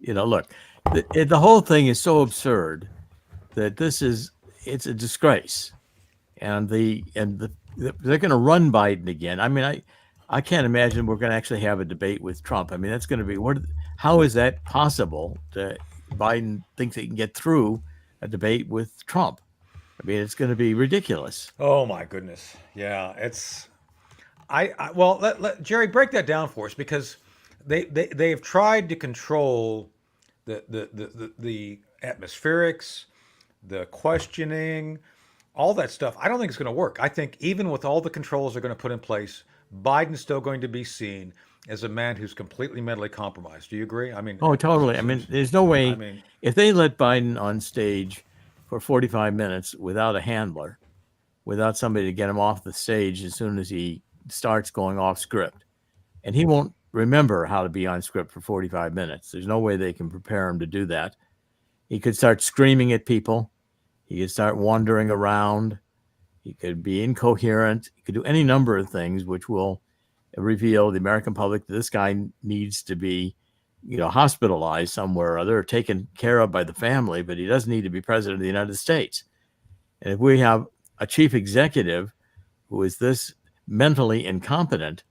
S3: look, the whole thing is so absurd that it's a disgrace, and they're going to run Biden again. I mean, I can't imagine we're going to actually have a debate with Trump. I mean, that's going to be how is that possible? Biden thinks he can get through a debate with Trump. I mean, it's going to be ridiculous.
S2: Oh my goodness. Yeah, it's let Jerry break that down for us, because they have tried to control the atmospherics, the questioning, all that stuff. I don't think it's going to work. I think even with all the controls they're going to put in place, Biden's still going to be seen as a man who's completely mentally compromised. Do you agree? I mean,
S3: oh, totally. I mean, there's no way. If they let Biden on stage for 45 minutes without a handler, without somebody to get him off the stage as soon as he starts going off script, and he won't remember how to be on script for 45 minutes. There's no way they can prepare him to do that. He could start screaming at people. He could start wandering around. He could be incoherent. He could do any number of things which will reveal the American public that this guy needs to be, hospitalized somewhere or other, or taken care of by the family, but he doesn't need to be president of the United States. And if we have a chief executive who is this mentally incompetent,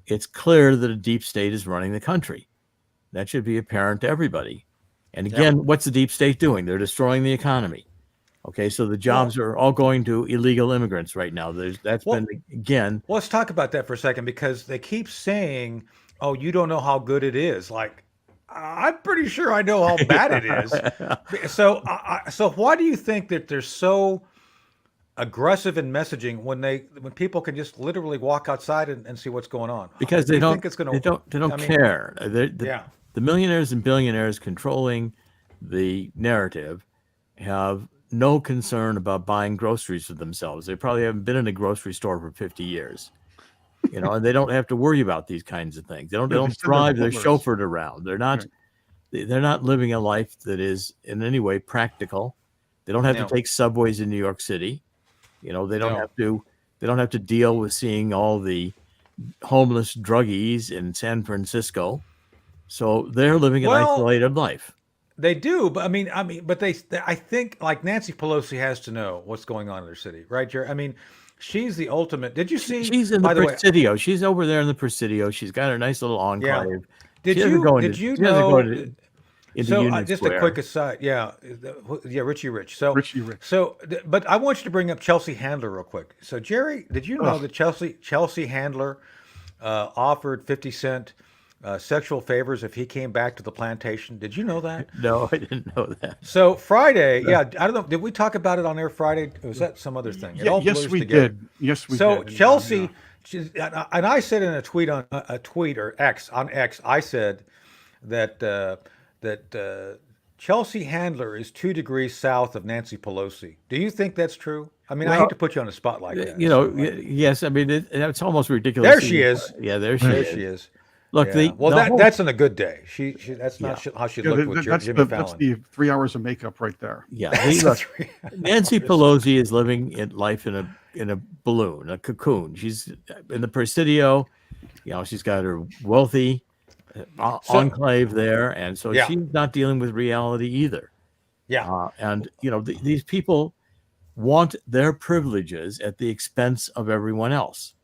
S3: it's clear that a deep state is running the country. That should be apparent to everybody. And again, what's the deep state doing? They're destroying the economy. Okay, so the jobs are all going to illegal immigrants right now. That's
S2: Well,
S3: been again.
S2: well, let's talk about that for a second because they keep saying, "Oh, you don't know how good it is." Like, I'm pretty sure I know how bad it is. So, so why do you think that they're so aggressive in messaging when people can just literally walk outside and see what's going on?
S3: Because
S2: Do you think it's going to?
S3: they don't
S2: I mean,
S3: care.
S2: yeah.
S3: The millionaires and billionaires controlling the narrative have no concern about buying groceries for themselves. They probably haven't been in a grocery store for 50 years. And they don't have to worry about these kinds of things. They
S1: Yeah, they
S3: don't
S1: send their
S3: drive. They're
S1: butlers.
S3: chauffeured around.
S1: Right.
S3: They're not living a life that is in any way practical. They don't have
S2: No.
S3: to take subways in New York City. They don't
S2: No.
S3: have to. They don't have to deal with seeing all the homeless druggies in San Francisco. So they're living an
S2: Well,
S3: isolated life.
S2: they do, but but I think like Nancy Pelosi has to know what's going on in their city, right, Jerry? I mean, she's the ultimate. Did you see?
S3: She's in the
S2: By the way,
S3: Presidio. She's over there in the Presidio. She's got her nice little
S2: yeah.
S3: enclave.
S2: Did
S3: She doesn't
S2: you
S3: go
S2: did
S3: into,
S2: you
S3: she doesn't go
S2: know?
S3: into
S2: So
S3: Union
S2: just
S3: Square.
S2: a quick aside, yeah, Richie Rich. So
S1: Richie Rich.
S2: but I want you to bring up Chelsea Handler real quick. So Jerry, did you know
S1: Ugh.
S2: that Chelsea Handler offered 50 Cent sexual favors if he came back to the plantation? Did you know that?
S3: No, I didn't know that.
S2: So Friday, yeah, I don't know. Did we talk about it on air Friday? Or was that some other thing? It all
S1: Yes,
S2: blurs
S1: we
S2: together.
S1: did. Yes, we
S2: So
S1: did.
S2: Chelsea, and I said in a tweet on a tweet or X on X, I said that Chelsea Handler is 2 degrees south of Nancy Pelosi. Do you think that's true? I mean, I hate
S3: Well,
S2: to put you on the spot like that.
S3: Yes. I mean, it's almost ridiculous.
S2: There she is.
S3: Yeah, there she
S2: There
S3: is.
S2: she is.
S3: Look,
S2: Yeah. Well,
S3: the whole,
S2: that's on a good day. She that's not how she
S1: Yeah,
S2: looked with
S1: that's
S2: Jimmy
S1: that's
S2: Fallon.
S1: the 3 hours of makeup right there.
S3: yeah.
S2: That's
S3: Look,
S2: three-
S3: Nancy Pelosi is living life in a balloon, a cocoon. She's in the Presidio. She's got her wealthy enclave there, and so
S2: Yeah.
S3: she's not dealing with reality either.
S2: Yeah.
S3: And these people want their privileges at the expense of everyone else.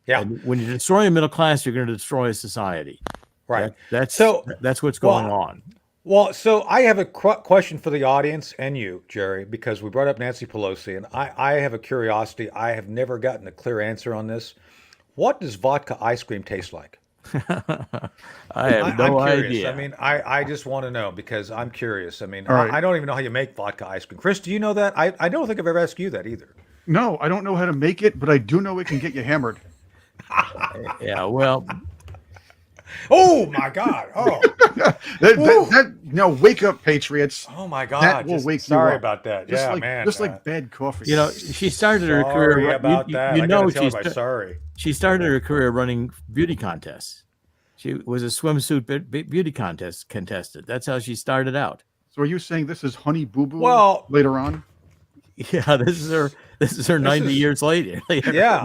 S2: Yeah.
S3: And when you destroy a middle class, you're going to destroy a society.
S2: Right.
S3: That's what's
S2: well,
S3: going on.
S2: Well, so I have a question for the audience and you, Jerry, because we brought up Nancy Pelosi, and I have a curiosity. I have never gotten a clear answer on this. What does vodka ice cream taste like?
S3: I have no
S2: I'm curious.
S3: idea.
S2: I mean, I just want to know because I'm curious. I mean,
S1: All right.
S2: I don't even know how you make vodka ice cream. Chris, do you know that? I don't think I've ever asked you that either.
S1: No, I don't know how to make it, but I do know it can get you hammered.
S3: Yeah, well,
S2: Oh my God! Oh,
S1: Now wake up, Patriots.
S2: oh my God!
S1: That will wake you
S2: sorry
S1: up.
S2: about that.
S1: Just
S2: Yeah,
S1: like
S2: man.
S1: just like bad coffee.
S3: she started her
S2: sorry
S3: career.
S2: about that. I gotta tell her by
S3: She
S2: sorry.
S3: started her career running beauty contests. She was a swimsuit beauty contest contestant. That's how she started out.
S1: So are you saying this is Honey Boo Boo
S2: Well-
S1: later on?
S3: Yeah, this is her 90 years later.
S2: Yeah.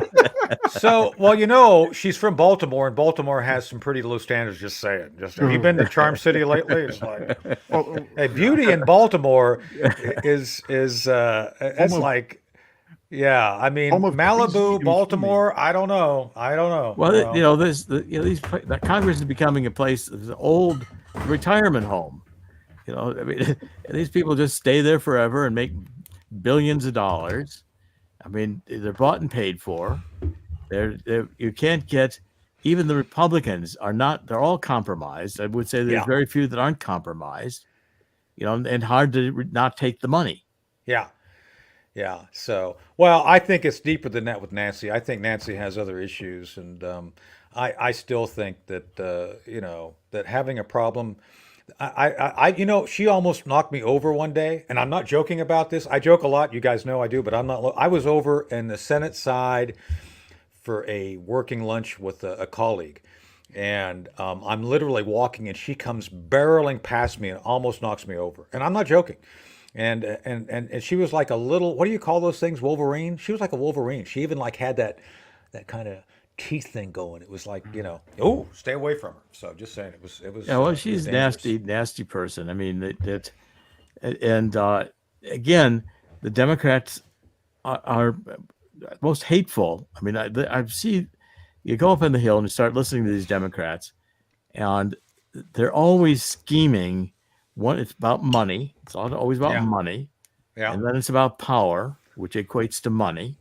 S2: So, well, she's from Baltimore, and Baltimore has some pretty low standards. Just saying. Have you been to Charm City lately? It's like,
S1: Oh,
S2: hey, beauty in Baltimore is it's like, yeah. I mean,
S1: home of
S2: Malibu,
S1: crazy
S2: Baltimore. I don't know.
S3: Well, the Congress is becoming a place, an old retirement home. I mean, these people just stay there forever and make billions of dollars. I mean, they're bought and paid for. You can't get, even the Republicans are not, they're all compromised. I would say there's
S2: Yeah.
S3: very few that aren't compromised, and hard to not take the money.
S2: Yeah. Yeah. So, well, I think it's deeper than that with Nancy. I think Nancy has other issues. And I still think that, that having a problem, she almost knocked me over one day. And I'm not joking about this. I joke a lot. You guys know I do, but I'm not. I was over in the Senate side for a working lunch with a colleague. And I'm literally walking, and she comes barreling past me and almost knocks me over. And I'm not joking. And she was like a little, what do you call those things? Wolverine? She was like a Wolverine. She even like had that kind of teeth thing going. It was like, oh, stay away from her. So just saying, it was.
S3: Yeah, well,
S2: it was
S3: she's
S2: dangerous.
S3: nasty person. I mean, again, the Democrats are most hateful. I mean, I see, you go up on the Hill and you start listening to these Democrats, and they're always scheming. One, it's about money. It's always about
S2: Yeah.
S3: money.
S2: Yeah.
S3: and then it's about power, which equates to money,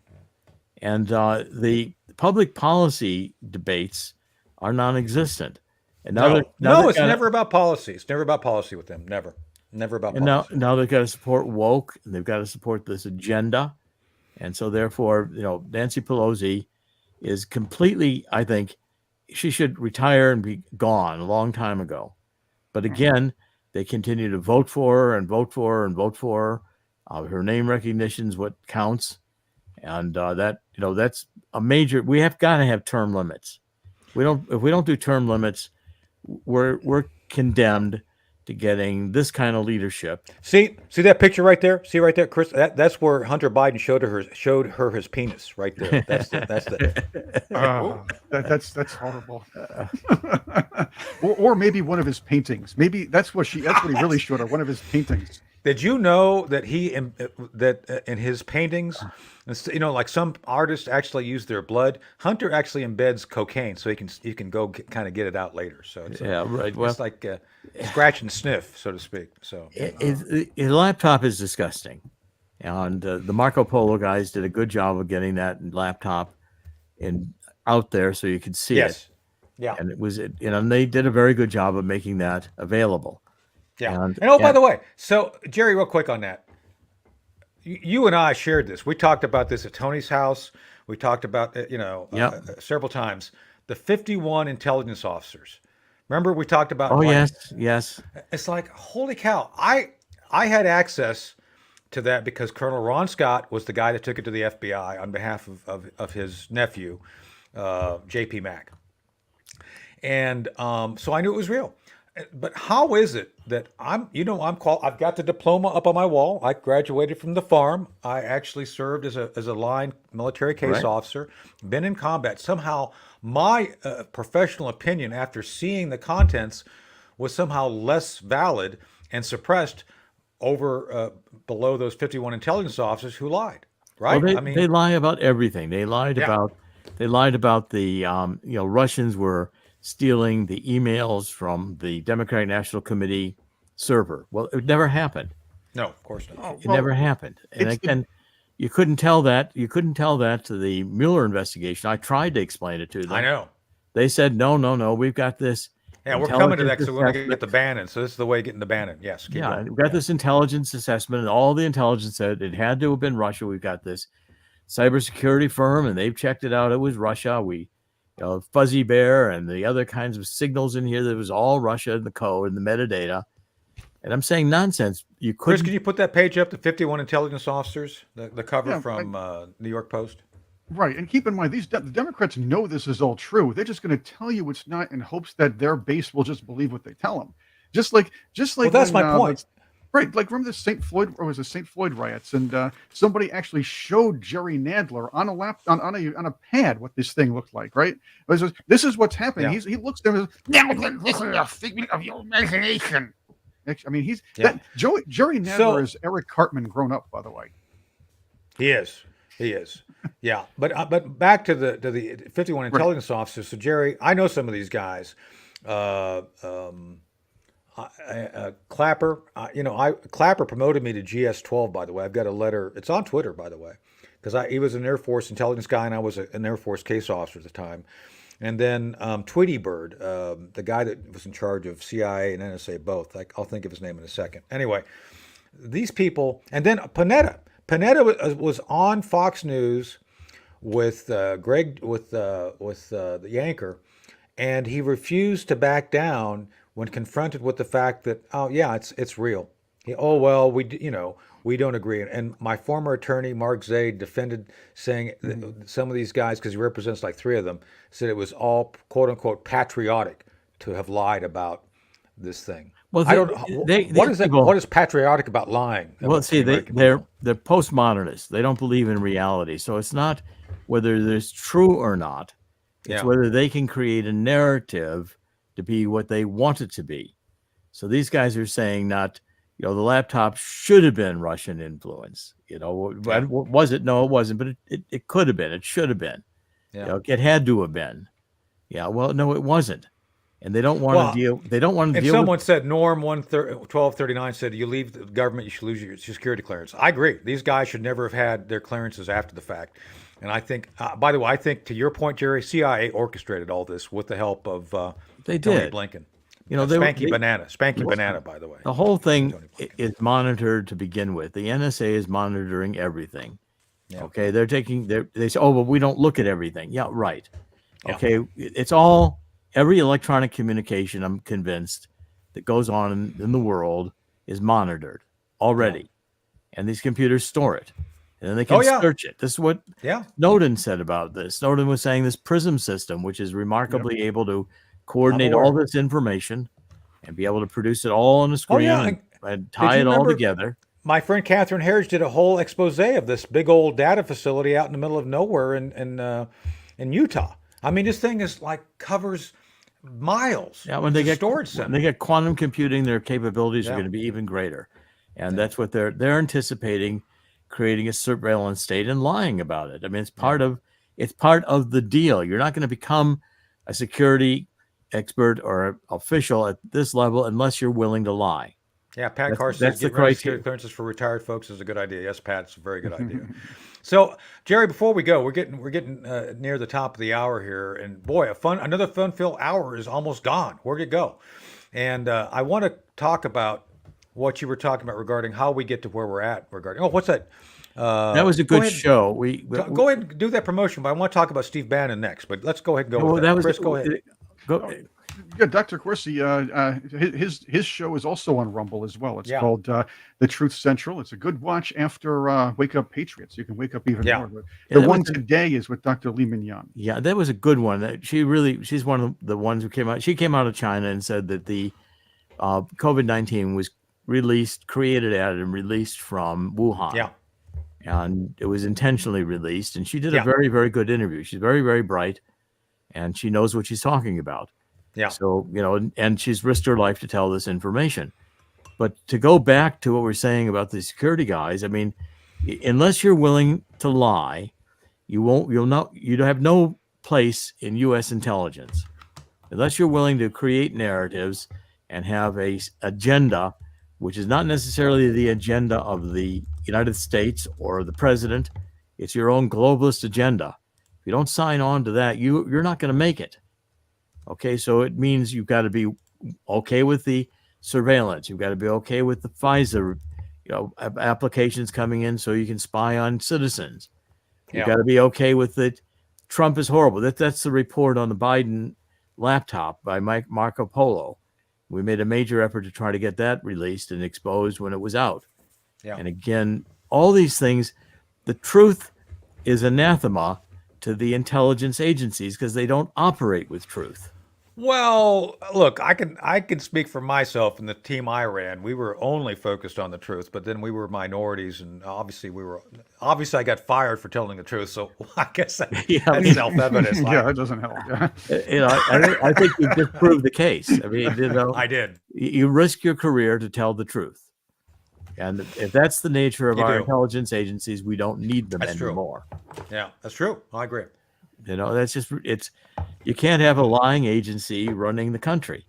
S3: and the public policy debates are non-existent. And now
S2: No,
S3: they've
S2: it's
S3: got
S2: never about policy. It's never about policy with them. Never about
S3: and now
S2: policy.
S3: now they've got to support woke, and they've got to support this agenda, and so therefore, Nancy Pelosi is completely. I think she should retire and be gone a long time ago. But again, they continue to vote for her and vote for her and vote for her. Her name recognition is what counts, and that's a major. We have got to have term limits. If we don't do term limits, we're condemned to getting this kind of leadership.
S2: See that picture right there? See right there, Chris? That's where Hunter Biden showed her his penis right there. That's the.
S1: That's horrible. or maybe one of his paintings. Maybe that's what he really showed her. One of his paintings.
S2: Did you know that in his paintings, like some artists actually use their blood? Hunter actually embeds cocaine, so you can go kind of get it out later. So it's
S3: Right. Well,
S2: it's like scratch and sniff, so to speak. So
S3: his laptop is disgusting, and the Marco Polo guys did a good job of getting that laptop out there so you could see
S2: yes,
S3: it.
S2: yeah,
S3: And and they did a very good job of making that available.
S2: yeah.
S3: And
S2: By the way, so Jerry, real quick on that, you and I shared this. We talked about this at Tony's house. We talked about several times. The 51 intelligence officers. Remember we talked about?
S3: Oh, yes.
S2: It's like, holy cow! I had access to that because Colonel Ron Scott was the guy that took it to the FBI on behalf of his nephew, J.P. Mack, and so I knew it was real. But how is it that I've got the diploma up on my wall. I graduated from the farm. I actually served as a line military case
S3: Right.
S2: officer, been in combat. Somehow my professional opinion after seeing the contents was somehow less valid and suppressed over below those 51 intelligence officers who lied, right?
S3: Well, they lie about everything. They lied
S2: Yeah.
S3: about the Russians were stealing the emails from the Democratic National Committee server. Well, it never happened.
S2: No, of course not.
S3: It never happened. And again, you couldn't tell that. You couldn't tell that to the Mueller investigation. I tried to explain it to them.
S2: I know.
S3: They said, no, we've got this.
S2: Yeah, we're coming to that because
S3: intelligence
S2: we're going to get
S3: assessment.
S2: the Bannon. So this is the way of getting the Bannon. Yes. Keep going.
S3: We've got this intelligence assessment, and all the intelligence said it had to have been Russia. We've got this cybersecurity firm, and they've checked it out. It was Russia. Fuzzy Bear and the other kinds of signals in here, that was all Russia in the code and the metadata. And I'm saying nonsense.
S2: Chris, can you put that page up, the 51 intelligence officers, the cover from New York Post?
S1: Right, and keep in mind, the Democrats know this is all true. They're just going to tell you it's not in hopes that their base will just believe what they tell them. Just like.
S2: Well, that's my point.
S1: Right, like remember the St. Floyd riots, and somebody actually showed Jerry Nadler on a pad what this thing looked like. Right, this is what's happening.
S2: Yeah.
S1: He looks at them and says, "This is a figment of your imagination." I mean, Jerry Nadler is Eric Cartman grown up, by the way.
S2: He is. Yeah, but back to the 51 intelligence officers. So Jerry, I know some of these guys. Clapper, Clapper promoted me to GS-12. By the way, I've got a letter. It's on Twitter, by the way, because he was an Air Force intelligence guy, and I was an Air Force case officer at the time. And then Tweety Bird, the guy that was in charge of CIA and NSA both. I'll think of his name in a second. Anyway, these people, and then Panetta. Panetta was on Fox News with Greg, with the anchor, and he refused to back down when confronted with the fact that, it's real. We don't agree. And my former attorney, Mark Zaid, defended saying that some of these guys, because he represents like three of them, said it was all quote unquote patriotic to have lied about this thing.
S3: Well,
S2: I don't know. What is patriotic about lying?
S3: Well, see, they're postmodernists. They don't believe in reality. So it's not whether there's true or not. It's whether they can create a narrative to be what they want it to be. So these guys are saying not, the laptop should have been Russian influence. Was it? No, it wasn't. But it could have been. It should have been.
S2: Yeah.
S3: It had to have been. Yeah. Well, no, it wasn't. and they don't want
S2: Well,
S3: to deal. They don't want to
S2: and
S3: deal with.
S2: someone said Norm 1239 said you leave the government, you should lose your security clearance. I agree. These guys should never have had their clearances after the fact. And I think, by the way, I think to your point, Jerry, CIA orchestrated all this with the help of
S3: They
S2: Tony
S3: did.
S2: Blinken.
S3: You know, they
S2: Spanky Banana, by the way.
S3: the whole thing
S2: Tony Blinken.
S3: is monitored to begin with. The NSA is monitoring everything.
S2: Yeah.
S3: Okay, they say, oh, well, we don't look at everything. Yeah, right.
S2: Yeah.
S3: Okay, it's all every electronic communication. I'm convinced that goes on in the world is monitored already, and these computers store it, and then they can search it. This is what Snowden said about this. Snowden was saying this PRISM system, which is remarkably able to coordinate all this information and be able to produce it all on the screen and tie it all together.
S2: My friend Catherine Harris did a whole expose of this big old data facility out in the middle of nowhere in Utah. I mean, this thing is like covers miles.
S3: Yeah, when they get
S2: storage center.
S3: When they get quantum computing, their capabilities are going to be even greater, and that's what they're anticipating, creating a surveillance state and lying about it. I mean, it's part of the deal. You're not going to become a security expert or official at this level unless you're willing to lie.
S2: Yeah, Pat Carson says getting rid of security clearances for retired folks is a good idea. Yes, Pat, it's a very good idea. So, Jerry, before we go, we're getting near the top of the hour here, and boy, another fun-filled hour is almost gone. Where'd it go? And I want to talk about what you were talking about regarding how we get to where we're at. What's that?
S3: That was a good show.
S2: Go ahead and do that promotion, but I want to talk about Steve Bannon next. But let's go ahead and go with that. Chris, go ahead.
S1: Yeah, Dr. Corsi, his show is also on Rumble as well. It's called The Truth Central. It's a good watch after Wake Up Patriots. You can wake up even more. The one today is with Dr. Lee Mignon. Yeah,
S3: that was a good one. She's one of the ones who came out. She came out of China and said that the COVID-19 was created at and released from Wuhan.
S2: Yeah.
S3: And it was intentionally released. And she did a very, very good interview. She's very, very bright, and she knows what she's talking about.
S2: Yeah.
S3: So, and she's risked her life to tell this information. But to go back to what we're saying about the security guys, I mean, unless you're willing to lie, you have no place in U.S. intelligence. Unless you're willing to create narratives and have a agenda, which is not necessarily the agenda of the United States or the president, it's your own globalist agenda. If you don't sign on to that, you're not going to make it. Okay, so it means you've got to be okay with the surveillance. You've got to be okay with the FISA, applications coming in so you can spy on citizens. You've got to be okay with it. Trump is horrible. That's the report on the Biden laptop by Marco Polo. We made a major effort to try to get that released and exposed when it was out. Yeah. And again, all these things, the truth is anathema to the intelligence agencies because they don't operate with truth.
S2: Well, look, I can speak for myself and the team I ran. We were only focused on the truth, but then we were minorities, and obviously I got fired for telling the truth. So I guess that's self-evident.
S1: Yeah, it doesn't help.
S3: I think you just proved the case. I mean,
S2: I did.
S3: You risk your career to tell the truth, and if that's the nature of our intelligence agencies, we don't need them anymore.
S2: Yeah, that's true. I agree.
S3: That's just you can't have a lying agency running the country,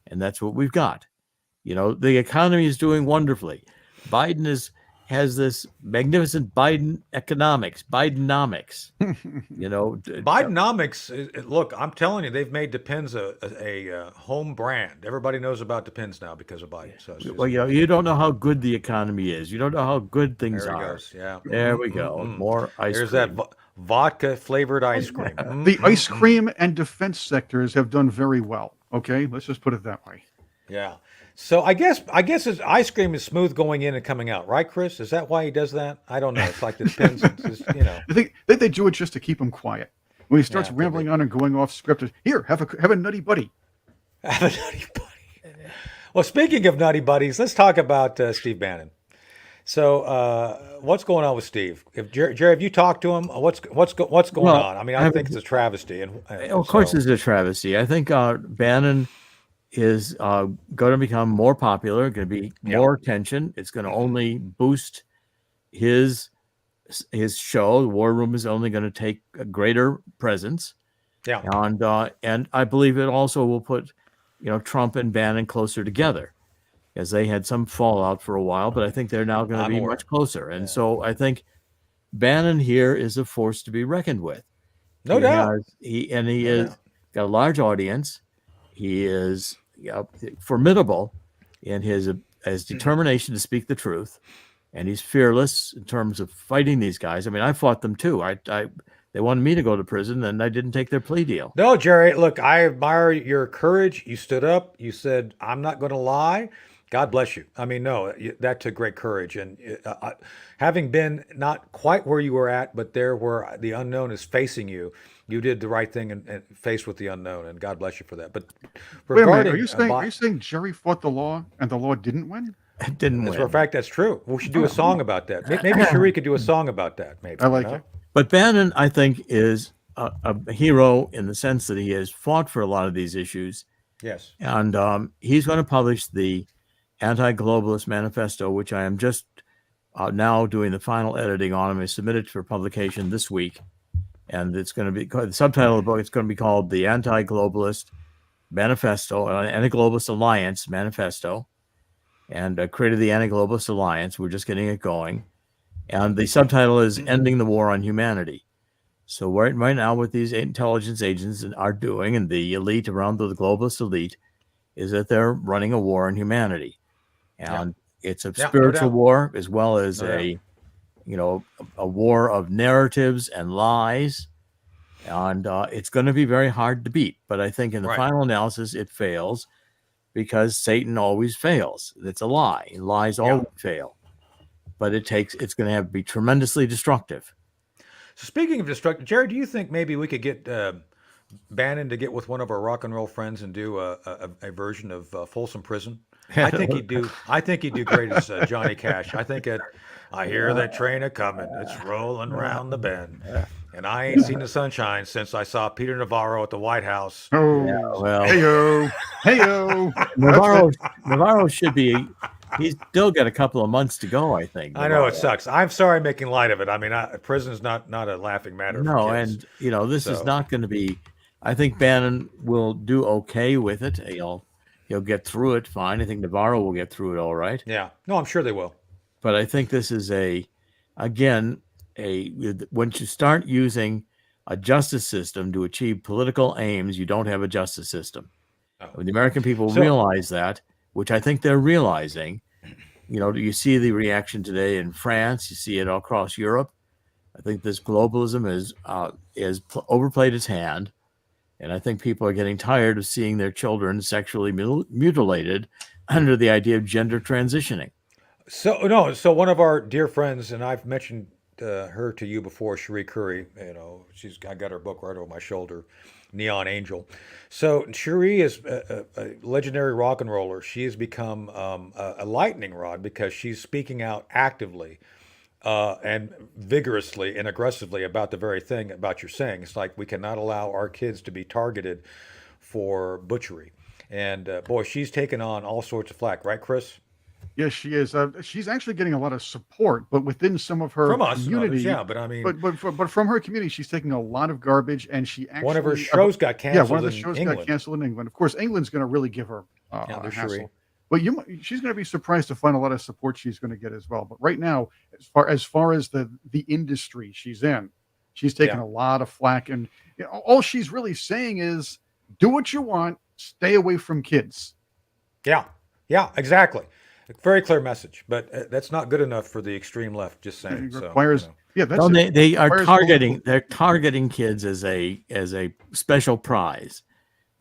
S3: and that's what we've got. The economy is doing wonderfully. Biden has this magnificent Bidenomics.
S2: Bidenomics. Look, I'm telling you, they've made Depends a home brand. Everybody knows about Depends now because of Biden. So
S3: you don't know how good the economy is. You don't know how good things
S2: there
S3: are.
S2: Goes. Yeah.
S3: There we go. Mm-hmm. More ice cream.
S2: There's that vodka flavored ice cream.
S1: The ice cream and defense sectors have done very well. Okay, let's just put it that way.
S2: Yeah. So I guess his ice cream is smooth going in and coming out, right, Chris? Is that why he does that? I don't know. It's like it depends.
S1: I think they do it just to keep him quiet. When he starts rambling on and going off script, here, have a nutty buddy.
S2: Have a nutty buddy. Well, speaking of nutty buddies, let's talk about Steve Bannon. So, what's going on with Steve? Jerry, have you talked to him? What's going on? I mean, I think it's a travesty.
S3: Of course, it's a travesty. I think Bannon is going to become more popular. Going to be more attention. It's going to only boost his show. The War Room is only going to take a greater presence.
S2: Yeah,
S3: and I believe it also will put Trump and Bannon closer together, as they had some fallout for a while, but I think they're now going to
S2: I'm
S3: be
S2: aware.
S3: much closer. And so I think Bannon here is a force to be reckoned with.
S2: No doubt.
S3: He
S2: No
S3: is
S2: doubt.
S3: got a large audience. He is formidable in his determination to speak the truth, and he's fearless in terms of fighting these guys. I mean, I fought them too. They wanted me to go to prison, and I didn't take their plea deal.
S2: No, Jerry, look, I admire your courage. You stood up. You said, I'm not going to lie. God bless you. I mean, no, that took great courage. And having been not quite where you were at, but there where the unknown is facing you, you did the right thing and faced with the unknown. And God bless you for that. But
S1: Wait a minute.
S2: regarding,
S1: Are you saying Jerry fought the law and the law didn't win?
S3: It didn't
S2: as a
S3: win.
S2: fact, that's true. We should do a song about that. Maybe Cherie could do a song about that. Maybe
S1: I like it.
S3: But Bannon, I think, is a hero in the sense that he has fought for a lot of these issues.
S2: Yes.
S3: And he's going to publish the Anti-Globalist Manifesto, which I am just now doing the final editing on. I submitted for publication this week. And it's going to be the subtitle of the book. It's going to be called the Anti-Globalist Manifesto, Anti-Globalist Alliance Manifesto. And created the Anti-Globalist Alliance. We're just getting it going. And the subtitle is Ending the War on Humanity. So right now what these intelligence agents are doing, and the elite around the globalist elite, is that they're running a war on humanity. And it's a spiritual war as well as a war of narratives and lies. And it's going to be very hard to beat. But I think in the final analysis, it fails because Satan always fails. It's a lie. Lies always fail. But it's going to be tremendously destructive.
S2: So speaking of destructive, Jerry, do you think maybe we could get Bannon to get with one of our rock and roll friends and do a version of Folsom Prison? I think he'd do. I think he'd do great as Johnny Cash. I think I hear that train a coming. It's rolling round the bend, and I ain't seen the sunshine since I saw Peter Navarro at the White House.
S1: Oh,
S3: well,
S1: hey-o.
S3: Navarro should be. He's still got a couple of months to go, I think.
S2: I know it sucks. I'm sorry making light of it. I mean, prison's not a laughing matter.
S3: No,
S2: for kids.
S3: and this is not going to be. I think Bannon will do okay with it. He'll get through it fine. I think Navarro will get through it all right.
S2: Yeah. No, I'm sure they will.
S3: But I think this is once you start using a justice system to achieve political aims, you don't have a justice system.
S2: Oh.
S3: When the American people realize that, which I think they're realizing, you see the reaction today in France, you see it all across Europe. I think this globalism is overplayed its hand. And I think people are getting tired of seeing their children sexually mutilated under the idea of gender transitioning.
S2: So one of our dear friends, and I've mentioned her to you before, Cherie Curry. I got her book right over my shoulder, Neon Angel. So Cherie is a legendary rock and roller. She has become a lightning rod because she's speaking out actively and vigorously and aggressively about the very thing about you're saying. It's like we cannot allow our kids to be targeted for butchery. And boy, she's taken on all sorts of flack, right, Chris?
S1: Yes, she is. She's actually getting a lot of support, but within some of her
S2: From us,
S1: community,
S2: yeah. But I mean,
S1: but from her community, she's taking a lot of garbage, and she actually
S2: one of her shows got canceled.
S1: Yeah, one of the shows got canceled in England. Of course, England's going to really give her a hassle. But she's going to be surprised to find a lot of support she's going to get as well. But right now, as far as the industry she's in, she's taking a lot of flack, and all she's really saying is, do what you want, stay away from kids.
S2: Yeah, exactly. Very clear message, but that's not good enough for the extreme left. Just saying.
S1: It requires,
S3: they are targeting. They're targeting kids as a special prize,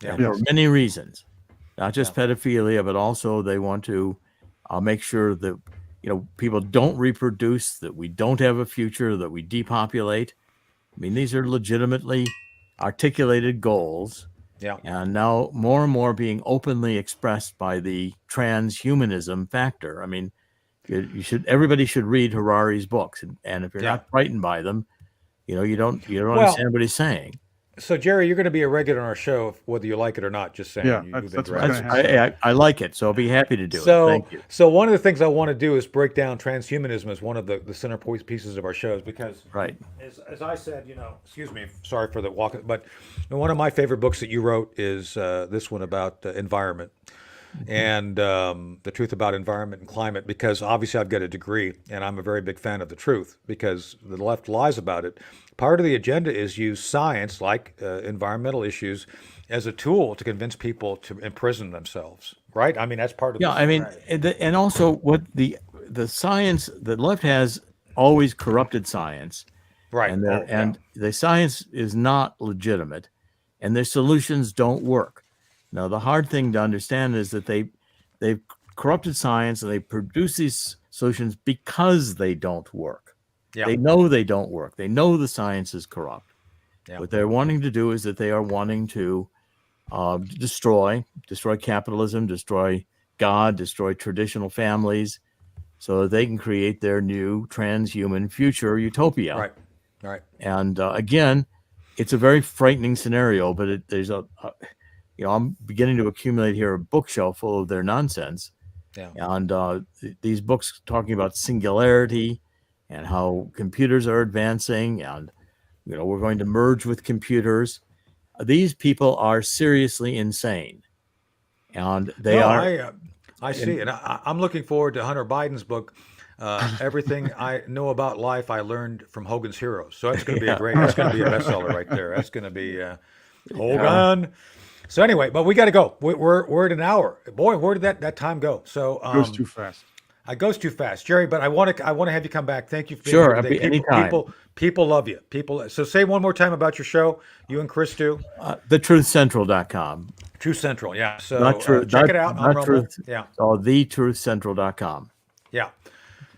S3: for many reasons, not just pedophilia, but also they want to make sure that people don't reproduce, that we don't have a future, that we depopulate. I mean, these are legitimately articulated goals.
S2: Yeah.
S3: And now more and more being openly expressed by the transhumanism factor. I mean, everybody should read Harari's books, and if you're not frightened by them, you don't understand what he's saying.
S2: So Jerry, you're going to be a regular on our show, whether you like it or not. Just saying.
S1: Yeah,
S2: You've
S1: that's
S2: been
S1: what's
S2: great.
S1: gonna happen.
S3: I like it, so I'll be happy to do it.
S2: So,
S3: Thank you.
S2: so one of the things I want to do is break down transhumanism as one of the center pieces of our shows because,
S3: Right.
S2: as I said, excuse me, sorry for the walk, but one of my favorite books that you wrote is this one about environment and the truth about environment and climate. Because obviously I've got a degree and I'm a very big fan of the truth because the left lies about it. Part of the agenda is use science, like environmental issues, as a tool to convince people to imprison themselves. Right? I mean, that's part of
S3: Yeah,
S2: the
S3: I mean, and also what the science, the left has always corrupted science,
S2: right.
S3: and
S2: Oh, yeah.
S3: and the science is not legitimate, and their solutions don't work. Now, the hard thing to understand is that they've corrupted science and they produce these solutions because they don't work.
S2: Yeah.
S3: They know they don't work. They know the science is corrupt.
S2: Yeah.
S3: What they're wanting to do is that they are wanting to destroy capitalism, destroy God, destroy traditional families, so that they can create their new transhuman future utopia.
S2: Right. Right.
S3: And again, it's a very frightening scenario, but there's I'm beginning to accumulate here a bookshelf full of their nonsense.
S2: Yeah.
S3: And these books talking about singularity and how computers are advancing, and we're going to merge with computers. These people are seriously insane, and they are.
S2: I see it. I'm looking forward to Hunter Biden's book. Everything I know about life, I learned from Hogan's Heroes. So that's going to be that's going to be a bestseller right there. That's going to be Hogan. So anyway, but we got to go. We're at an hour. Boy, where did that time go? So
S1: It goes too fast.
S2: It goes too fast, Jerry. But I want to have you come back. Thank you for being
S3: Sure,
S2: here today.
S3: anytime.
S2: People love you. People. So say one more time about your show. You and Chris do.
S3: TheTruthCentral.com.
S2: Truth Central. Yeah. So
S3: Not true.
S2: check it out on Rumble.
S3: Truth.
S2: Yeah.
S3: So TheTruthCentral.com.
S2: Yeah.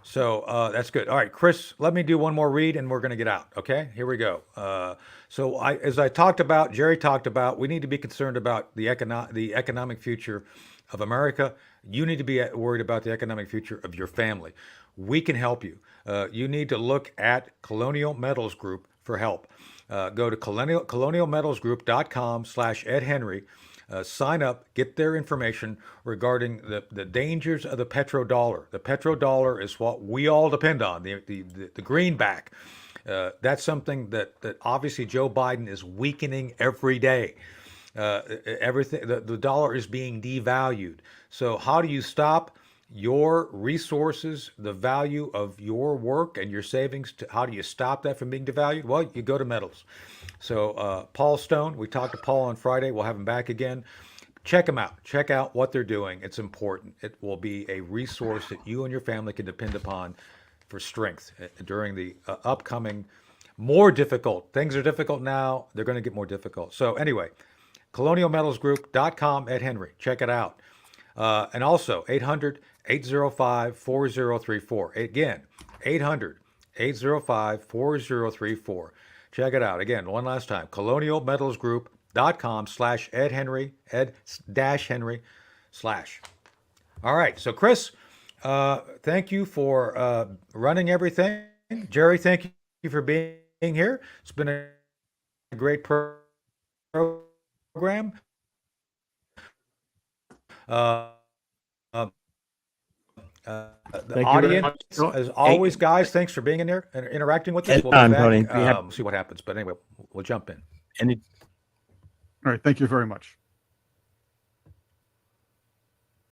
S2: So that's good. All right, Chris, let me do one more read and we're going to get out. Okay, here we go. As I talked about, Jerry talked about, we need to be concerned about the economic future of America. You need to be worried about the economic future of your family. We can help you. You need to look at Colonial Metals Group for help. Go to colonialmetalsgroup.com/Ed Henry. Sign up, get their information regarding the dangers of the petrodollar. The petrodollar is what we all depend on, the greenback. That's something that obviously Joe Biden is weakening every day. Everything, the dollar is being devalued. So how do you stop your resources, the value of your work and your savings? How do you stop that from being devalued? Well, you go to metals. So Paul Stone, we talked to Paul on Friday. We'll have him back again. Check them out. Check out what they're doing. It's important. It will be a resource that you and your family can depend upon for strength during the upcoming more difficult. Things are difficult now. They're going to get more difficult. So anyway, colonialmetalsgroup.com, Ed Henry. Check it out. And also 800-805-4034. Again, 800-805-4034. Check it out. Again, one last time, colonialmetalsgroup.com/Ed Henry, Ed-Henry/. All right. So, Chris, thank you for running everything. Jerry, thank you for being here. It's been a great program. The audience, as always, guys, thanks for being in there and interacting with us. We'll be back. See what happens. But anyway, we'll jump in.
S3: And
S1: All right. Thank you very much.